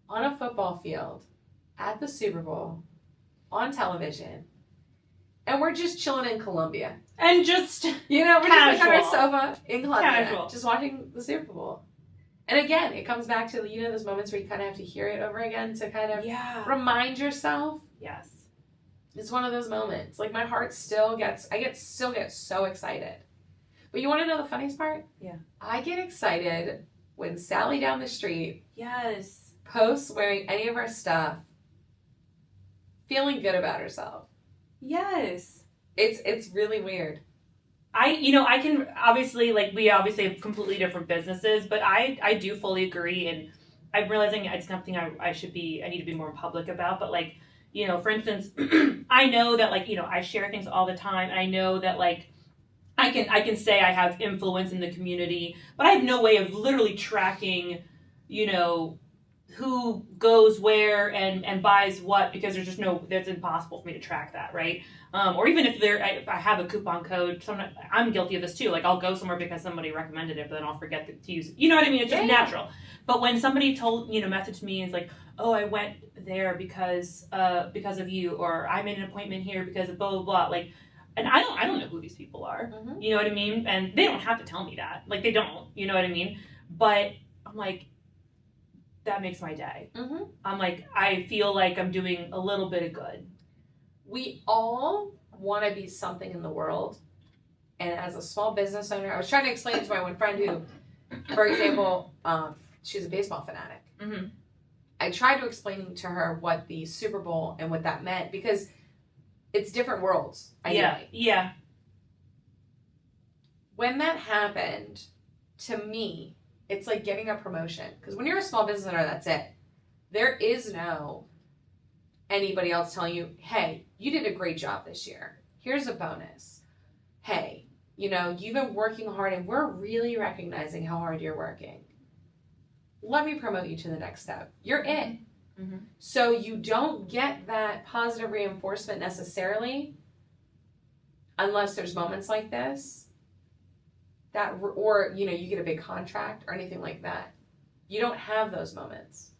on a football field at the Super Bowl, on television, and we're just chilling in Colombia. And just, we're just like on our sofa in Colombia, just watching the Super Bowl. And again, it comes back to, those moments where you kind of have to hear it over again to kind of remind yourself. Yes. It's one of those moments. Like my heart still gets so excited. But you want to know the funniest part? Yeah. I get excited when Sally down the street posts wearing any of our stuff, feeling good about herself. Yes. It's really weird. I can obviously, we obviously have completely different businesses, but I do fully agree, and I'm realizing it's something I need to be more public about, but for instance, I know that I share things all the time, and I know that I can say I have influence in the community, but I have no way of literally tracking, who goes where and buys what, because that's impossible for me to track that, right? Or even if I have a coupon code, I'm guilty of this too. I'll go somewhere because somebody recommended it, but then I'll forget to use it. You know what I mean? It's just natural. But when somebody messaged me and is like, oh, I went there because of you, or I made an appointment here because of blah blah blah, like, and I don't know who these people are. Mm-hmm. You know what I mean? And they don't have to tell me that. Like, they don't. You know what I mean? But I'm like, that makes my day. Mm-hmm. I'm like, I feel like I'm doing a little bit of good. We all want to be something in the world. And as a small business owner, I was trying to explain to my one friend who, for example, she's a baseball fanatic. Mm-hmm. I tried to explain to her what the Super Bowl and what that meant, because it's different worlds. Yeah. When that happened, to me, it's like getting a promotion. Because when you're a small business owner, that's it. There is no anybody else telling you, hey, you did a great job this year. Here's a bonus. Hey, you've been working hard and we're really recognizing how hard you're working. Let me promote you to the next step. You're it. Mm-hmm. So you don't get that positive reinforcement necessarily unless there's moments like this. Or you get a big contract or anything like that. You don't have those moments.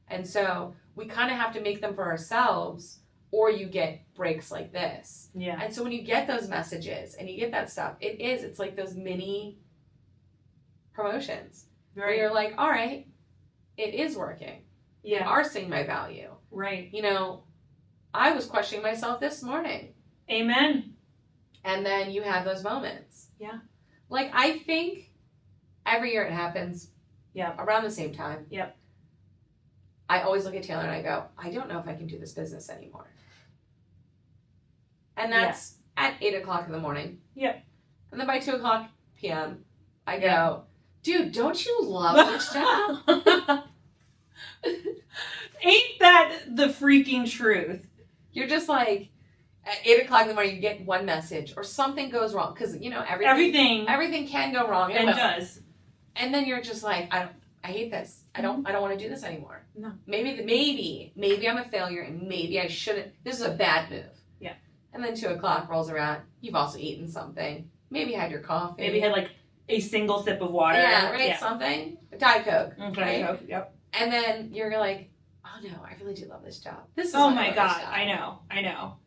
And so we kind of have to make them for ourselves, or you get breaks like this. Yeah. And so when you get those messages and you get that stuff, it's like those mini promotions. Right. Where you're like, all right, it is working. Yeah. You are seeing my value. Right. I was questioning myself this morning. Amen. And then you have those moments. Yeah. Like, I think every year it happens. Yeah. Around the same time. Yep. I always look at Taylor and I go, I don't know if I can do this business anymore. And that's at 8 o'clock in the morning. Yep. And then by 2 o'clock p.m., I go, dude, don't you love this job? Ain't that the freaking truth? You're just like, at 8 o'clock in the morning, you get one message or something goes wrong. Because, everything can go wrong. And does. And then you're just like, I hate this. I don't want to do this anymore. No. Maybe I'm a failure and maybe I shouldn't. This is a bad move. Yeah. And then 2 o'clock rolls around. You've also eaten something. Maybe had your coffee. Maybe had like a single sip of water. Yeah, right? Yeah. Something. A Diet Coke. Okay. Right? Coke, yep. And then you're like, oh no, I really do love this job. This is oh my God. I know.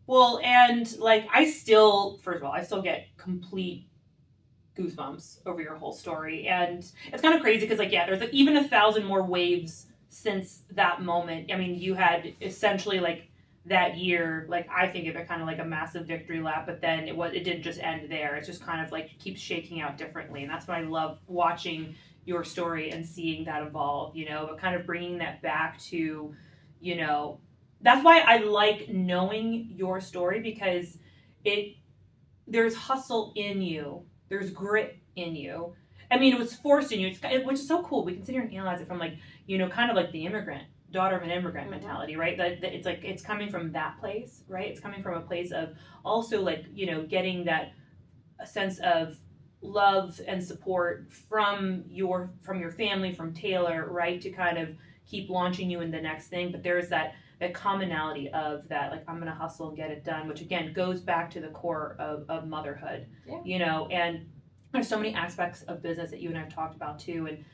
Well, and like, I still get complete goosebumps over your whole story. And it's kind of crazy because there's like even 1,000 more waves since that moment. I mean, you had essentially like that year, like I think of it kind of like a massive victory lap, but then it didn't just end there. It's just kind of like keeps shaking out differently. And that's what I love watching your story and seeing that evolve, but kind of bringing that back to, that's why I like knowing your story, because there's hustle in you. There's grit in you. I mean, it was forced in you, which is so cool. We can sit here and analyze it from like, kind of like the daughter of an immigrant mentality, right? That it's like, it's coming from that place, right? It's coming from a place of also like, getting that a sense of love and support from your family, from Taylor, right? To kind of keep launching you in the next thing. But there's that commonality of that, like, I'm going to hustle and get it done, which again goes back to the core of motherhood, and there's so many aspects of business that you and I've talked about too. And,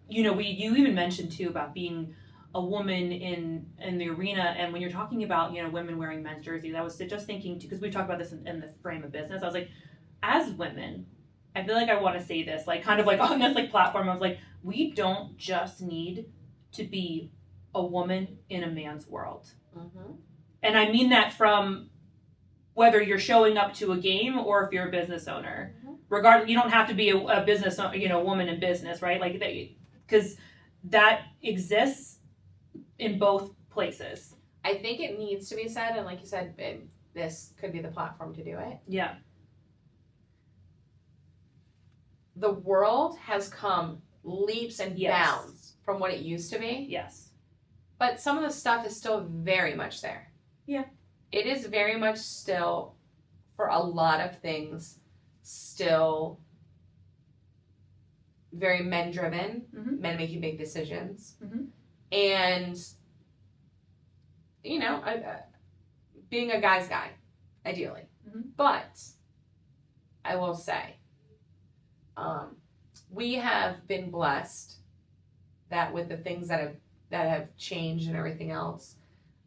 you even mentioned too about being a woman in the arena. And when you're talking about, women wearing men's jerseys, I was just thinking too, because we talked about this in the frame of business. I was like, as women, I feel like I want to say this, like kind of like on this like platform. I was like, we don't just need to be a woman in a man's world. Mm-hmm. And I mean that from whether you're showing up to a game or if you're a business owner. Mm-hmm. Regardless, you don't have to be a business, woman in business, right? Like, because that exists in both places. I think it needs to be said, and like you said, this could be the platform to do it. Yeah. The world has come leaps and bounds from what it used to be. Yes. But some of the stuff is still very much there. Yeah. It is very much still, for a lot of things, still very men-driven, mm-hmm. men making big decisions. Mm-hmm. And, being a guy's guy, ideally. Mm-hmm. But I will say, we have been blessed that with the things that have changed and everything else,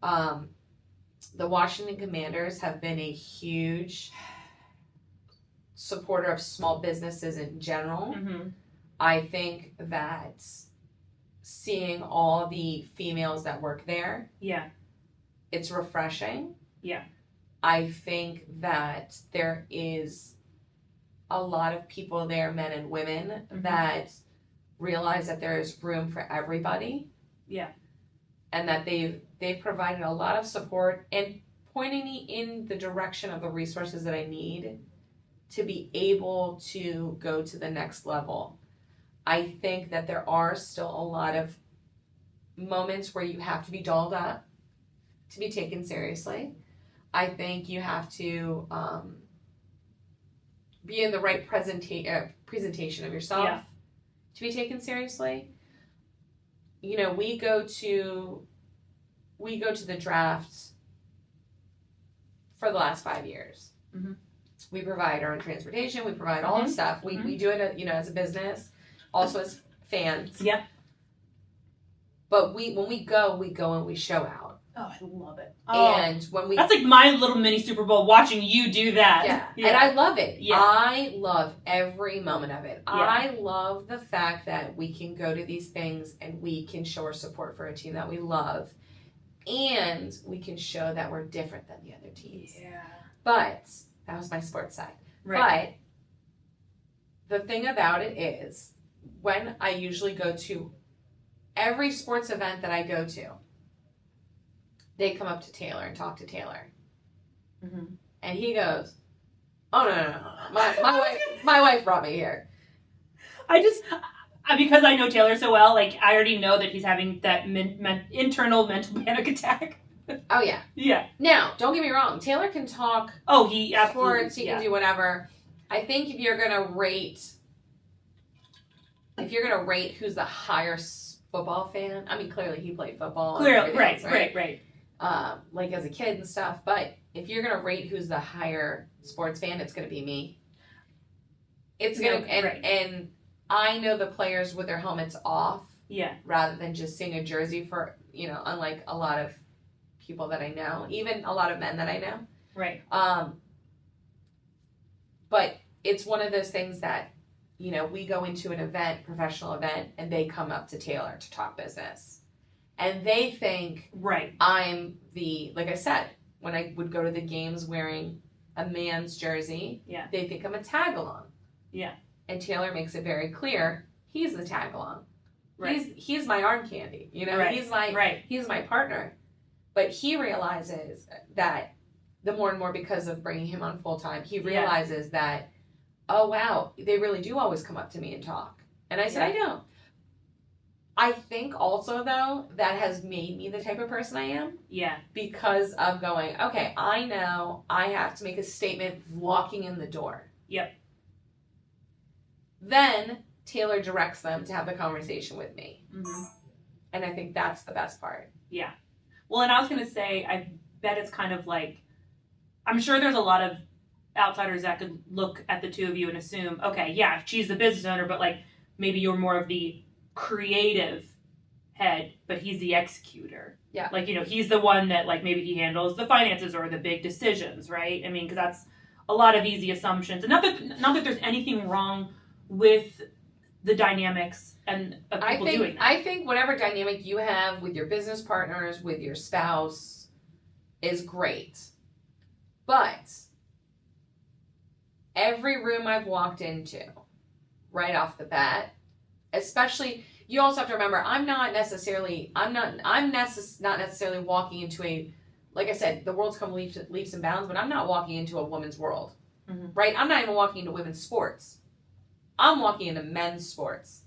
the Washington Commanders have been a huge supporter of small businesses in general. Mm-hmm. I think that seeing all the females that work there, it's refreshing. Yeah. I think that there is a lot of people there, men and women, that realize that there is room for everybody. Yeah. And that they've provided a lot of support and pointing me in the direction of the resources that I need to be able to go to the next level. I think that there are still a lot of moments where you have to be dolled up to be taken seriously. I think you have to be in the right presentation of yourself to be taken seriously. You know, we go to the draft for the last 5 years. Mm-hmm. We provide our own transportation. We provide all the stuff. We do it, as a business, also as fans. Yeah. But when we go and we show out. Oh, I love it. And when we... That's like my little mini Super Bowl, watching you do that. Yeah. And I love it. Yeah. I love every moment of it. Yeah. I love the fact that we can go to these things and we can show our support for a team that we love. And we can show that we're different than the other teams. Yeah. But, that was my sports side. Right. But, the thing about it is, when I usually go to every sports event that I go to, they come up to Taylor and talk to Taylor. Mm-hmm. And he goes, oh, no. My wife brought me here. Because I know Taylor so well, like, I already know that he's having that internal mental panic attack. Oh, yeah. Yeah. Now, don't get me wrong. Taylor can talk he absolutely, sports. He can do whatever. I think if you're going to rate who's the higher football fan, I mean, clearly he played football. Clearly, right. Like as a kid and stuff. But if you're going to rate who's the higher sports fan, it's going to be me. It's going to, and I know the players with their helmets off. Yeah. Rather than just seeing a jersey for, unlike a lot of people that I know, even a lot of men that I know. Right. But it's one of those things that, we go into an event, professional event, and they come up to Taylor to talk business. And they think I'm like I said, when I would go to the games wearing a man's jersey, they think I'm a tag-along. Yeah. And Taylor makes it very clear, he's the tag-along. Right. He's my arm candy, he's my partner. But he realizes that the more and more, because of bringing him on full-time, he realizes that, oh, wow, they really do always come up to me and talk. And I said, I don't. I think also, though, that has made me the type of person I am. Yeah. Because of going, okay, I know I have to make a statement walking in the door. Yep. Then Taylor directs them to have the conversation with me. Mm-hmm. And I think that's the best part. Yeah. Well, and I was going to say, I bet it's kind of like, I'm sure there's a lot of outsiders that could look at the two of you and assume, okay, yeah, she's the business owner, but like maybe you're more of the creative head, but he's the executor. Yeah. Like, he's the one that like maybe he handles the finances or the big decisions, right? I mean, because that's a lot of easy assumptions. And not that there's anything wrong with the dynamics and of people doing that. I think whatever dynamic you have with your business partners, with your spouse, is great. But every room I've walked into, right off the bat, especially, you also have to remember, I'm not necessarily walking into a, like I said, the world's come leaps and bounds, but I'm not walking into a woman's world, right? I'm not even walking into women's sports. I'm walking into men's sports.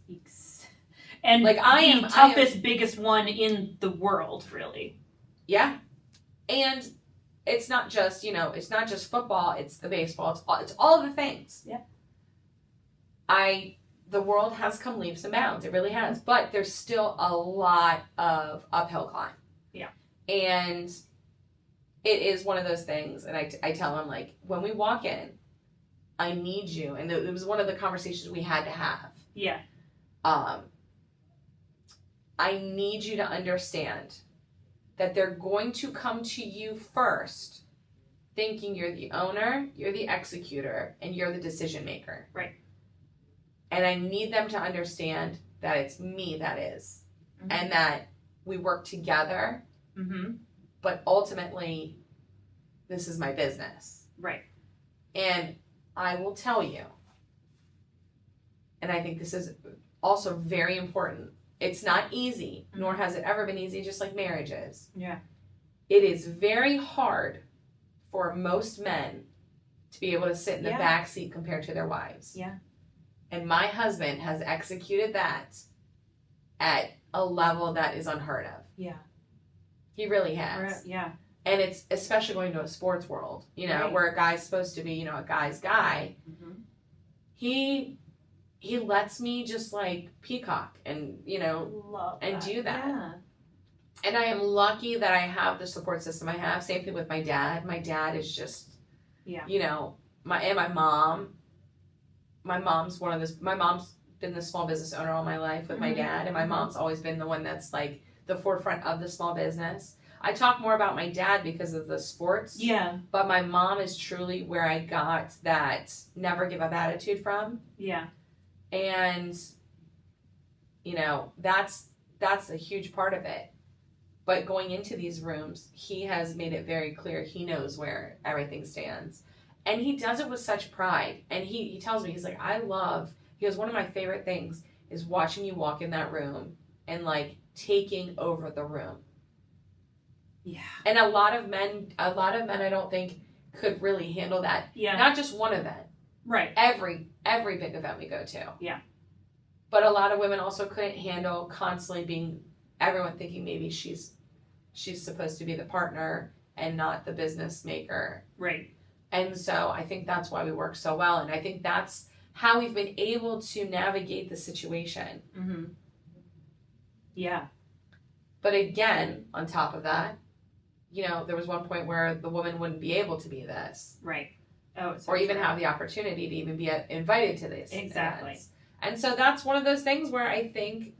And like I am the toughest, biggest one in the world, really. Yeah. And it's not just, it's not just football, it's the baseball, it's all the things. Yeah. The world has come leaps and bounds, it really has, but there's still a lot of uphill climb. Yeah. And it is one of those things, and I tell them, like, when we walk in, I need you, and it was one of the conversations we had to have. Yeah. I need you to understand that they're going to come to you first thinking you're the owner, you're the executor, and you're the decision maker. Right. And I need them to understand that it's me that is, and that we work together, but ultimately, this is my business. Right. And I will tell you, and I think this is also very important, it's not easy, nor has it ever been easy, just like marriage is. Yeah. It is very hard for most men to be able to sit in the back seat compared to their wives. Yeah. And my husband has executed that at a level that is unheard of. Yeah. He really has. Yeah. And it's especially going to a sports world, you know, where a guy's supposed to be, you know, a guy's guy. He lets me just like peacock and, you know, do that. Yeah. And I am lucky that I have the support system I have. Same thing with my dad. My dad is just, you know, my mom. My mom's my mom's been the small business owner all my life with my dad. And my mom's always been the one that's like the forefront of the small business. I talk more about my dad because of the sports. Yeah. But my mom is truly where I got that never give up attitude from. Yeah. And, you know, that's a huge part of it. But going into these rooms, he has made it very clear he knows where everything stands. And he does it with such pride. And he tells me, he's like, he goes, one of my favorite things is watching you walk in that room and like taking over the room. Yeah. And a lot of men I don't think could really handle that. Yeah. Not just one event. Right. Every big event we go to. Yeah. But a lot of women also couldn't handle constantly being everyone thinking maybe she's supposed to be the partner and not the business maker. Right. And so I think that's why we work so well. And I think that's how we've been able to navigate the situation. Yeah. But again, on top of that, you know, there was one point where the woman wouldn't be able to be this. Right. Oh, or even have the opportunity to even be invited to this. Exactly. Events. And so that's one of those things where I think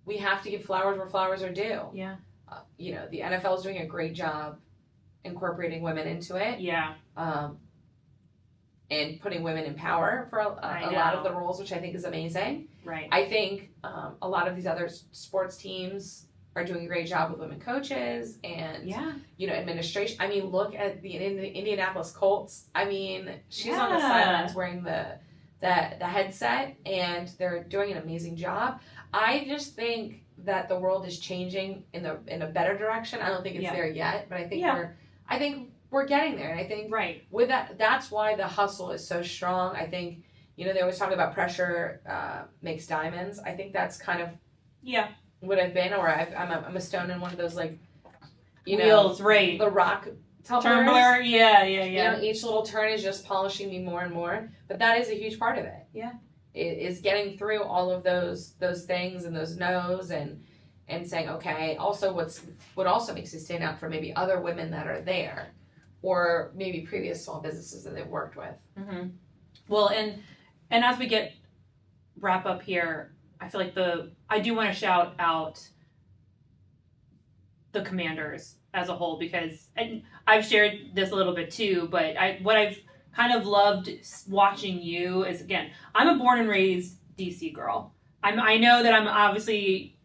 we have to give flowers where flowers are due. Yeah. You know, the NFL is doing a great job incorporating women into it. Yeah. And putting women in power for a lot of the roles, which I think is amazing. Right. I think a lot of these other sports teams are doing a great job with women coaches and, you know, administration. I mean, look at the Indianapolis Colts. I mean, she's on the sidelines wearing the headset, and they're doing an amazing job. I just think that the world is changing in a better direction. I don't think it's there yet, but I think we're getting there. And I think with that's why the hustle is so strong. I think, you know, they always talk about pressure makes diamonds. I think that's kind of what I've been, or I'm a stone in one of those, like, you wheels, know, the rock tumbler. Yeah. You know, each little turn is just polishing me more and more. But that is a huge part of it. Yeah. It is getting through all of those things and those no's and saying, okay, also what also makes you stand out from maybe other women that are there, or maybe previous small businesses that they've worked with. Well, and as we wrap up here, I feel like I do want to shout out the commanders as a whole, because, and I've shared this a little bit too, but what I've kind of loved watching you is, again, I'm a born and raised DC girl. I know that I'm obviously,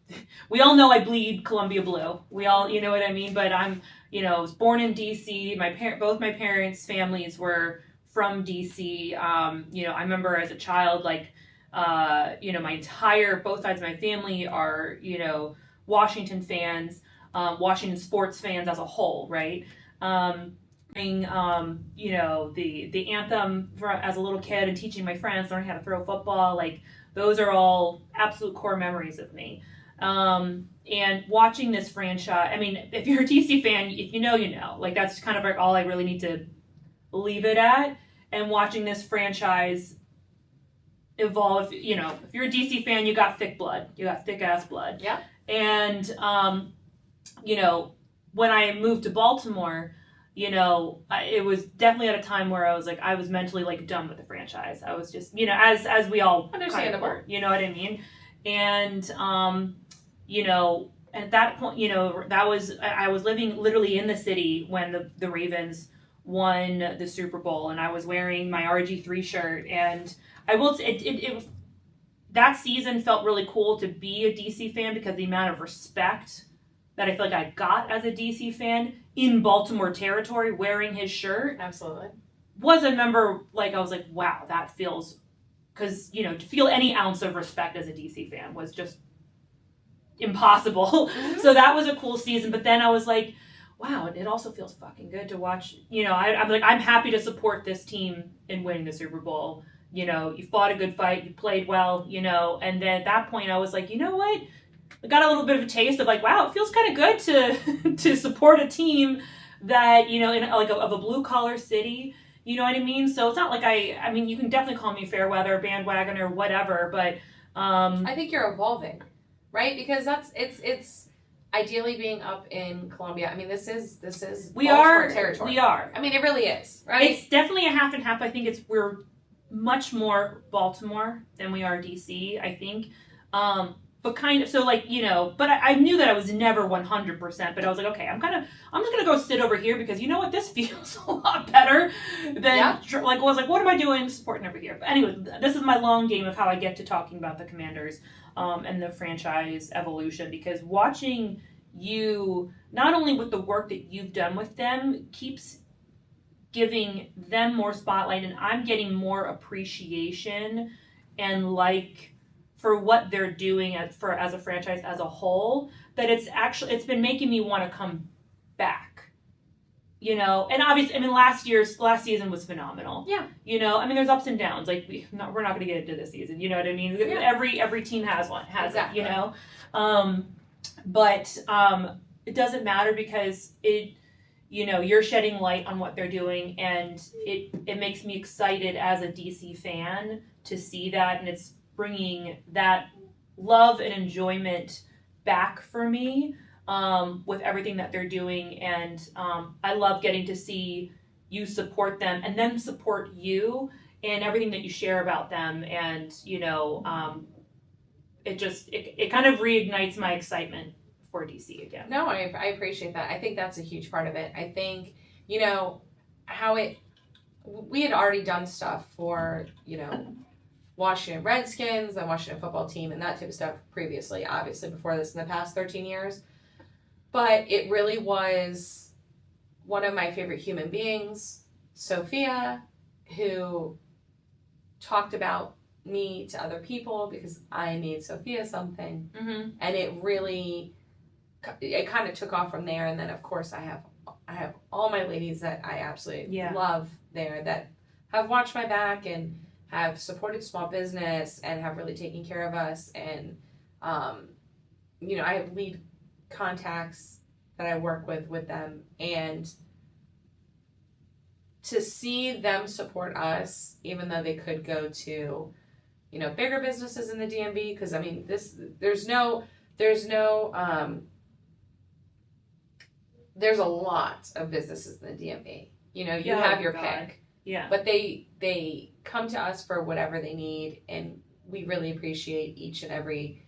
we all know I bleed Columbia blue. We all, you know what I mean? But I'm, you know, was born in DC. Both my parents' families were from DC. You know, I remember as a child, like, you know, both sides of my family are, you know, Washington fans, Washington sports fans as a whole, right? You know, the anthem as a little kid and teaching my friends, learning how to throw football, like, those are all absolute core memories of me. And watching this franchise, I mean, if you're a DC fan, if you know, you know. Like, that's kind of like all I really need to leave it at. And watching this franchise evolve, you know, if you're a DC fan, you got thick blood. You got thick-ass blood. Yeah. And, you know, when I moved to Baltimore, it was definitely at a time where I was like, I was mentally like done with the franchise. I was just, as we all understandable, kind of were, you know what I mean? And, at that point, I was living literally in the city when the Ravens won the Super Bowl, and I was wearing my RG3 shirt, and I will say that season felt really cool to be a DC fan because the amount of respect that I feel like I got as a DC fan in Baltimore territory wearing his shirt. Absolutely. Was a number, like, I was like, wow, that feels, because, to feel any ounce of respect as a DC fan was just impossible. Mm-hmm. So that was a cool season. But then I was like, wow, it also feels fucking good to watch. I'm like, I'm happy to support this team in winning the Super Bowl. You fought a good fight, you played well, and then at that point I was like, you know what? I got a little bit of a taste of like, wow, it feels kind of good to support a team that, in like of a blue collar city, you know what I mean? So it's not like I mean, you can definitely call me fair weather, bandwagon, or whatever, but I think you're evolving, right? Because it's ideally being up in Columbia. I mean, this is Baltimore territory. We are. I mean, it really is, right? It's definitely a half and half. I think we're much more Baltimore than we are DC, I think. But kind of, so like, but I knew that I was never 100%, but I was like, okay, I'm just going to go sit over here because you know what, this feels a lot better than, like, I was like, what am I doing supporting over here? But anyway, this is my long game of how I get to talking about the Commanders, and the franchise evolution, because watching you, not only with the work that you've done with them, keeps giving them more spotlight, and I'm getting more appreciation and like for what they're doing as a franchise as a whole, that it's been making me want to come back. And obviously, I mean, last season was phenomenal. Yeah. I mean, there's ups and downs. Like we're not going to get into this season. You know what I mean? Yeah. Every team has exactly. It. But it doesn't matter because you're shedding light on what they're doing, and it makes me excited as a DC fan to see that, and it's bringing that love and enjoyment back for me, with everything that they're doing. And I love getting to see you support them and them support you and everything that you share about them. And, it kind of reignites my excitement for DC again. No, I appreciate that. I think that's a huge part of it. I think, we had already done stuff for, Washington Redskins, the Washington football team, and that type of stuff previously, obviously before this, in the past 13 years. But it really was one of my favorite human beings, Sophia, who talked about me to other people because I made Sophia something. Mm-hmm. And it kind of took off from there. And then, of course, I have all my ladies that I absolutely love there that have watched my back and have supported small business and have really taken care of us. And, I have lead contacts that I work with them. And to see them support us, even though they could go to, bigger businesses in the DMV, because, I mean, there's a lot of businesses in the DMV. You have your pick. Yeah. But they come to us for whatever they need, and we really appreciate each and every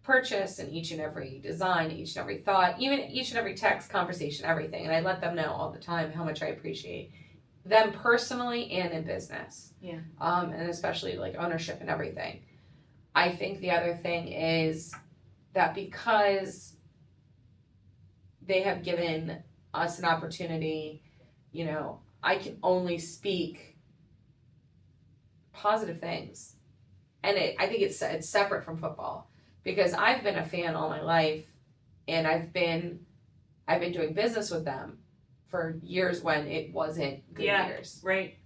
purchase and each and every design, each and every thought, even each and every text conversation, everything. And I let them know all the time how much I appreciate them personally and in business. Yeah. And especially like ownership and everything. I think the other thing is that because they have given us an opportunity, I can only speak positive things. And I think it's separate from football, because I've been a fan all my life, and I've been doing business with them for years when it wasn't good years. Right.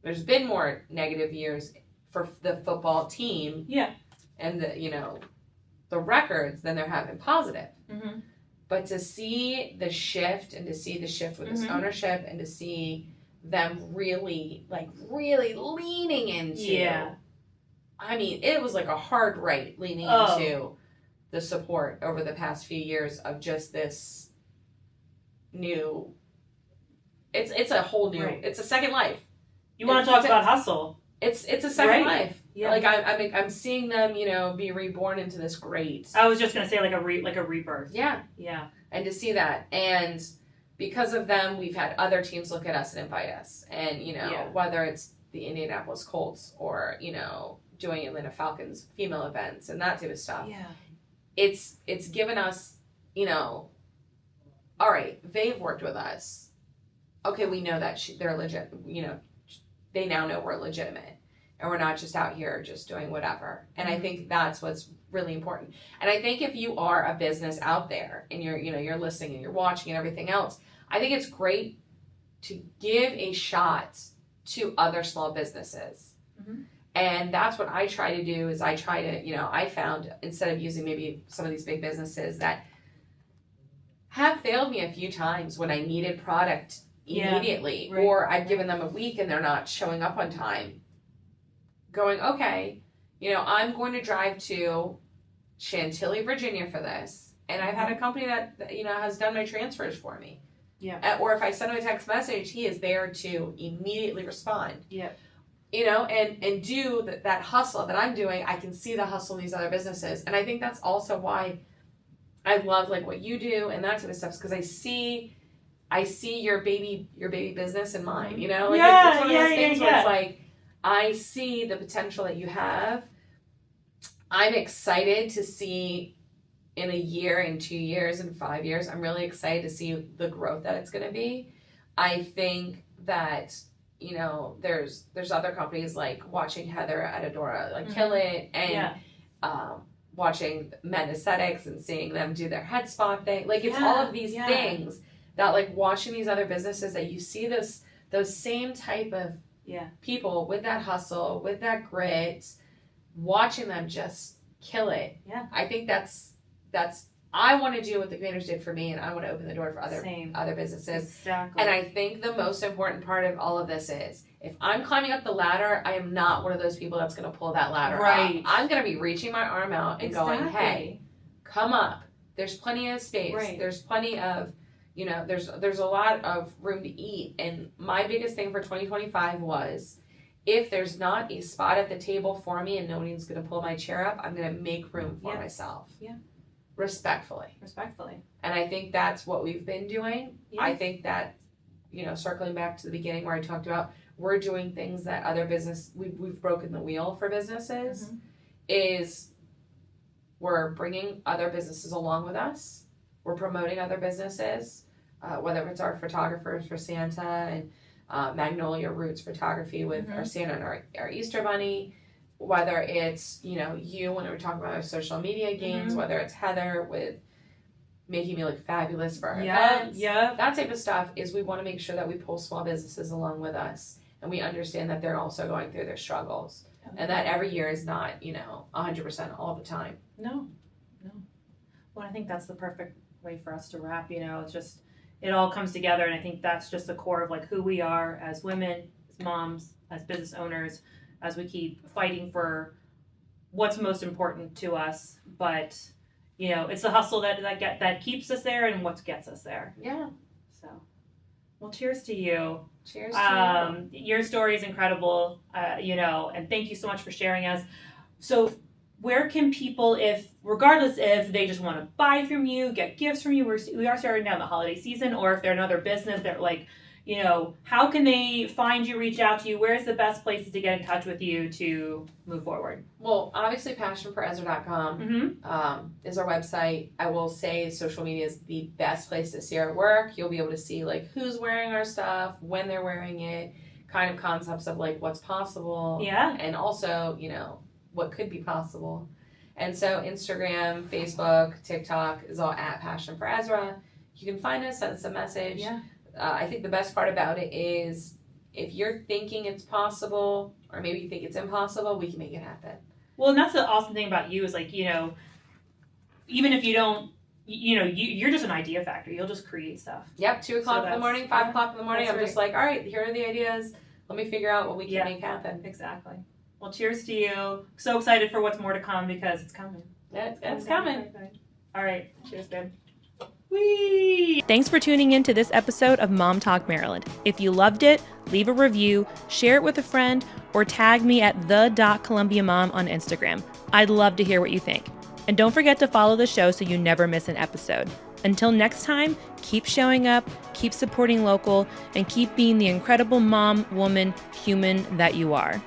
There's been more negative years for the football team. Yeah. And the records than there have been positive. Mm-hmm. But to see the shift, and to see the shift with this ownership, and to see them really leaning into, I mean, it was like a hard right leaning into the support over the past few years of just this new it's a whole new, it's a second life. You want to talk about hustle. It's a second life. Yeah. Like I'm seeing them, be reborn into this great. I was just gonna say like a rebirth. Yeah. Yeah. And to see that, and because of them, we've had other teams look at us and invite us, and whether it's the Indianapolis Colts or doing Atlanta Falcons female events and that type of stuff. Yeah. It's given us, all right, they've worked with us. Okay, we know that they're legit. They now know we're legitimate, and we're not just out here just doing whatever. And I think that's what's really important. And I think if you are a business out there and you're listening and you're watching and everything else, I think it's great to give a shot to other small businesses. Mm-hmm. And that's what I try to do. Is I try to, I found instead of using maybe some of these big businesses that have failed me a few times when I needed product immediately, or I've given them a week and they're not showing up on time, going, okay, I'm going to drive to Chantilly, Virginia for this, and I've had a company that has done my transfers for me. Yeah. Or if I send him a text message, he is there to immediately respond. Yeah. And do that hustle that I'm doing. I can see the hustle in these other businesses, and I think that's also why I love like what you do and that type of stuff, because I see your baby business in mine. It's one of those things where it's like I see the potential that you have. I'm excited to see in a year, in 2 years, in 5 years. I'm really excited to see the growth that it's going to be. I think that there's other companies like watching Heather at Adora kill it, and watching Men Aesthetics and seeing them do their head spa thing. Like it's all of these things that like watching these other businesses that you see those same type of people with that hustle, with that grit, watching them just kill it. Yeah. I think that's I want to do what the Commanders did for me, and I want to open the door for other businesses. Exactly. And I think the most important part of all of this is if I'm climbing up the ladder, I am not one of those people that's going to pull that ladder up. I'm going to be reaching my arm out and going, hey, come up. There's plenty of space. Right. There's plenty of, there's a lot of room to eat. And my biggest thing for 2025 was, if there's not a spot at the table for me and nobody's going to pull my chair up, I'm going to make room for myself. Yeah. Respectfully. And I think that's what we've been doing. Yeah. I think that, circling back to the beginning where I talked about we're doing things that other we've broken the wheel for businesses, is we're bringing other businesses along with us. We're promoting other businesses, whether it's our photographers for Santa and Magnolia Roots Photography with our Santa and our Easter Bunny, whether it's, you when we're talking about our social media gains, whether it's Heather with making me look fabulous for our events. Yeah. That type of stuff is we want to make sure that we pull small businesses along with us, and we understand that they're also going through their struggles, and that every year is not, 100% all the time. No. Well, I think that's the perfect way for us to wrap, it's just, it all comes together, and I think that's just the core of like who we are as women, as moms, as business owners, as we keep fighting for what's most important to us. But it's the hustle that keeps us there and what gets us there. Yeah. So, well, cheers to you. Cheers to you. Your story is incredible, and thank you so much for sharing us. So, where can people, regardless if they just want to buy from you, get gifts from you, we are starting now the holiday season, or if they're another business, they're like, how can they find you, reach out to you? Where's the best places to get in touch with you to move forward? Well, obviously passionforezra.com is our website. I will say social media is the best place to see our work. You'll be able to see like who's wearing our stuff, when they're wearing it, kind of concepts of like what's possible. Yeah. And also, what could be possible. And so Instagram, Facebook, TikTok is all at Passion for Ezra. You can find us, send us a message. Yeah. I think the best part about it is if you're thinking it's possible, or maybe you think it's impossible, we can make it happen. Well, and that's the awesome thing about you is like, even if you don't, you're just an idea factory. You'll just create stuff. Yep, 2 o'clock in the morning, 5 o'clock in the morning. I'm just like, all right, here are the ideas. Let me figure out what we can make happen. Exactly. Well, cheers to you. So excited for what's more to come because it's coming. It's coming. All right. Cheers, babe. Whee! Thanks for tuning in to this episode of Mom Talk Maryland. If you loved it, leave a review, share it with a friend, or tag me at the.columbiamom on Instagram. I'd love to hear what you think. And don't forget to follow the show so you never miss an episode. Until next time, keep showing up, keep supporting local, and keep being the incredible mom, woman, human that you are.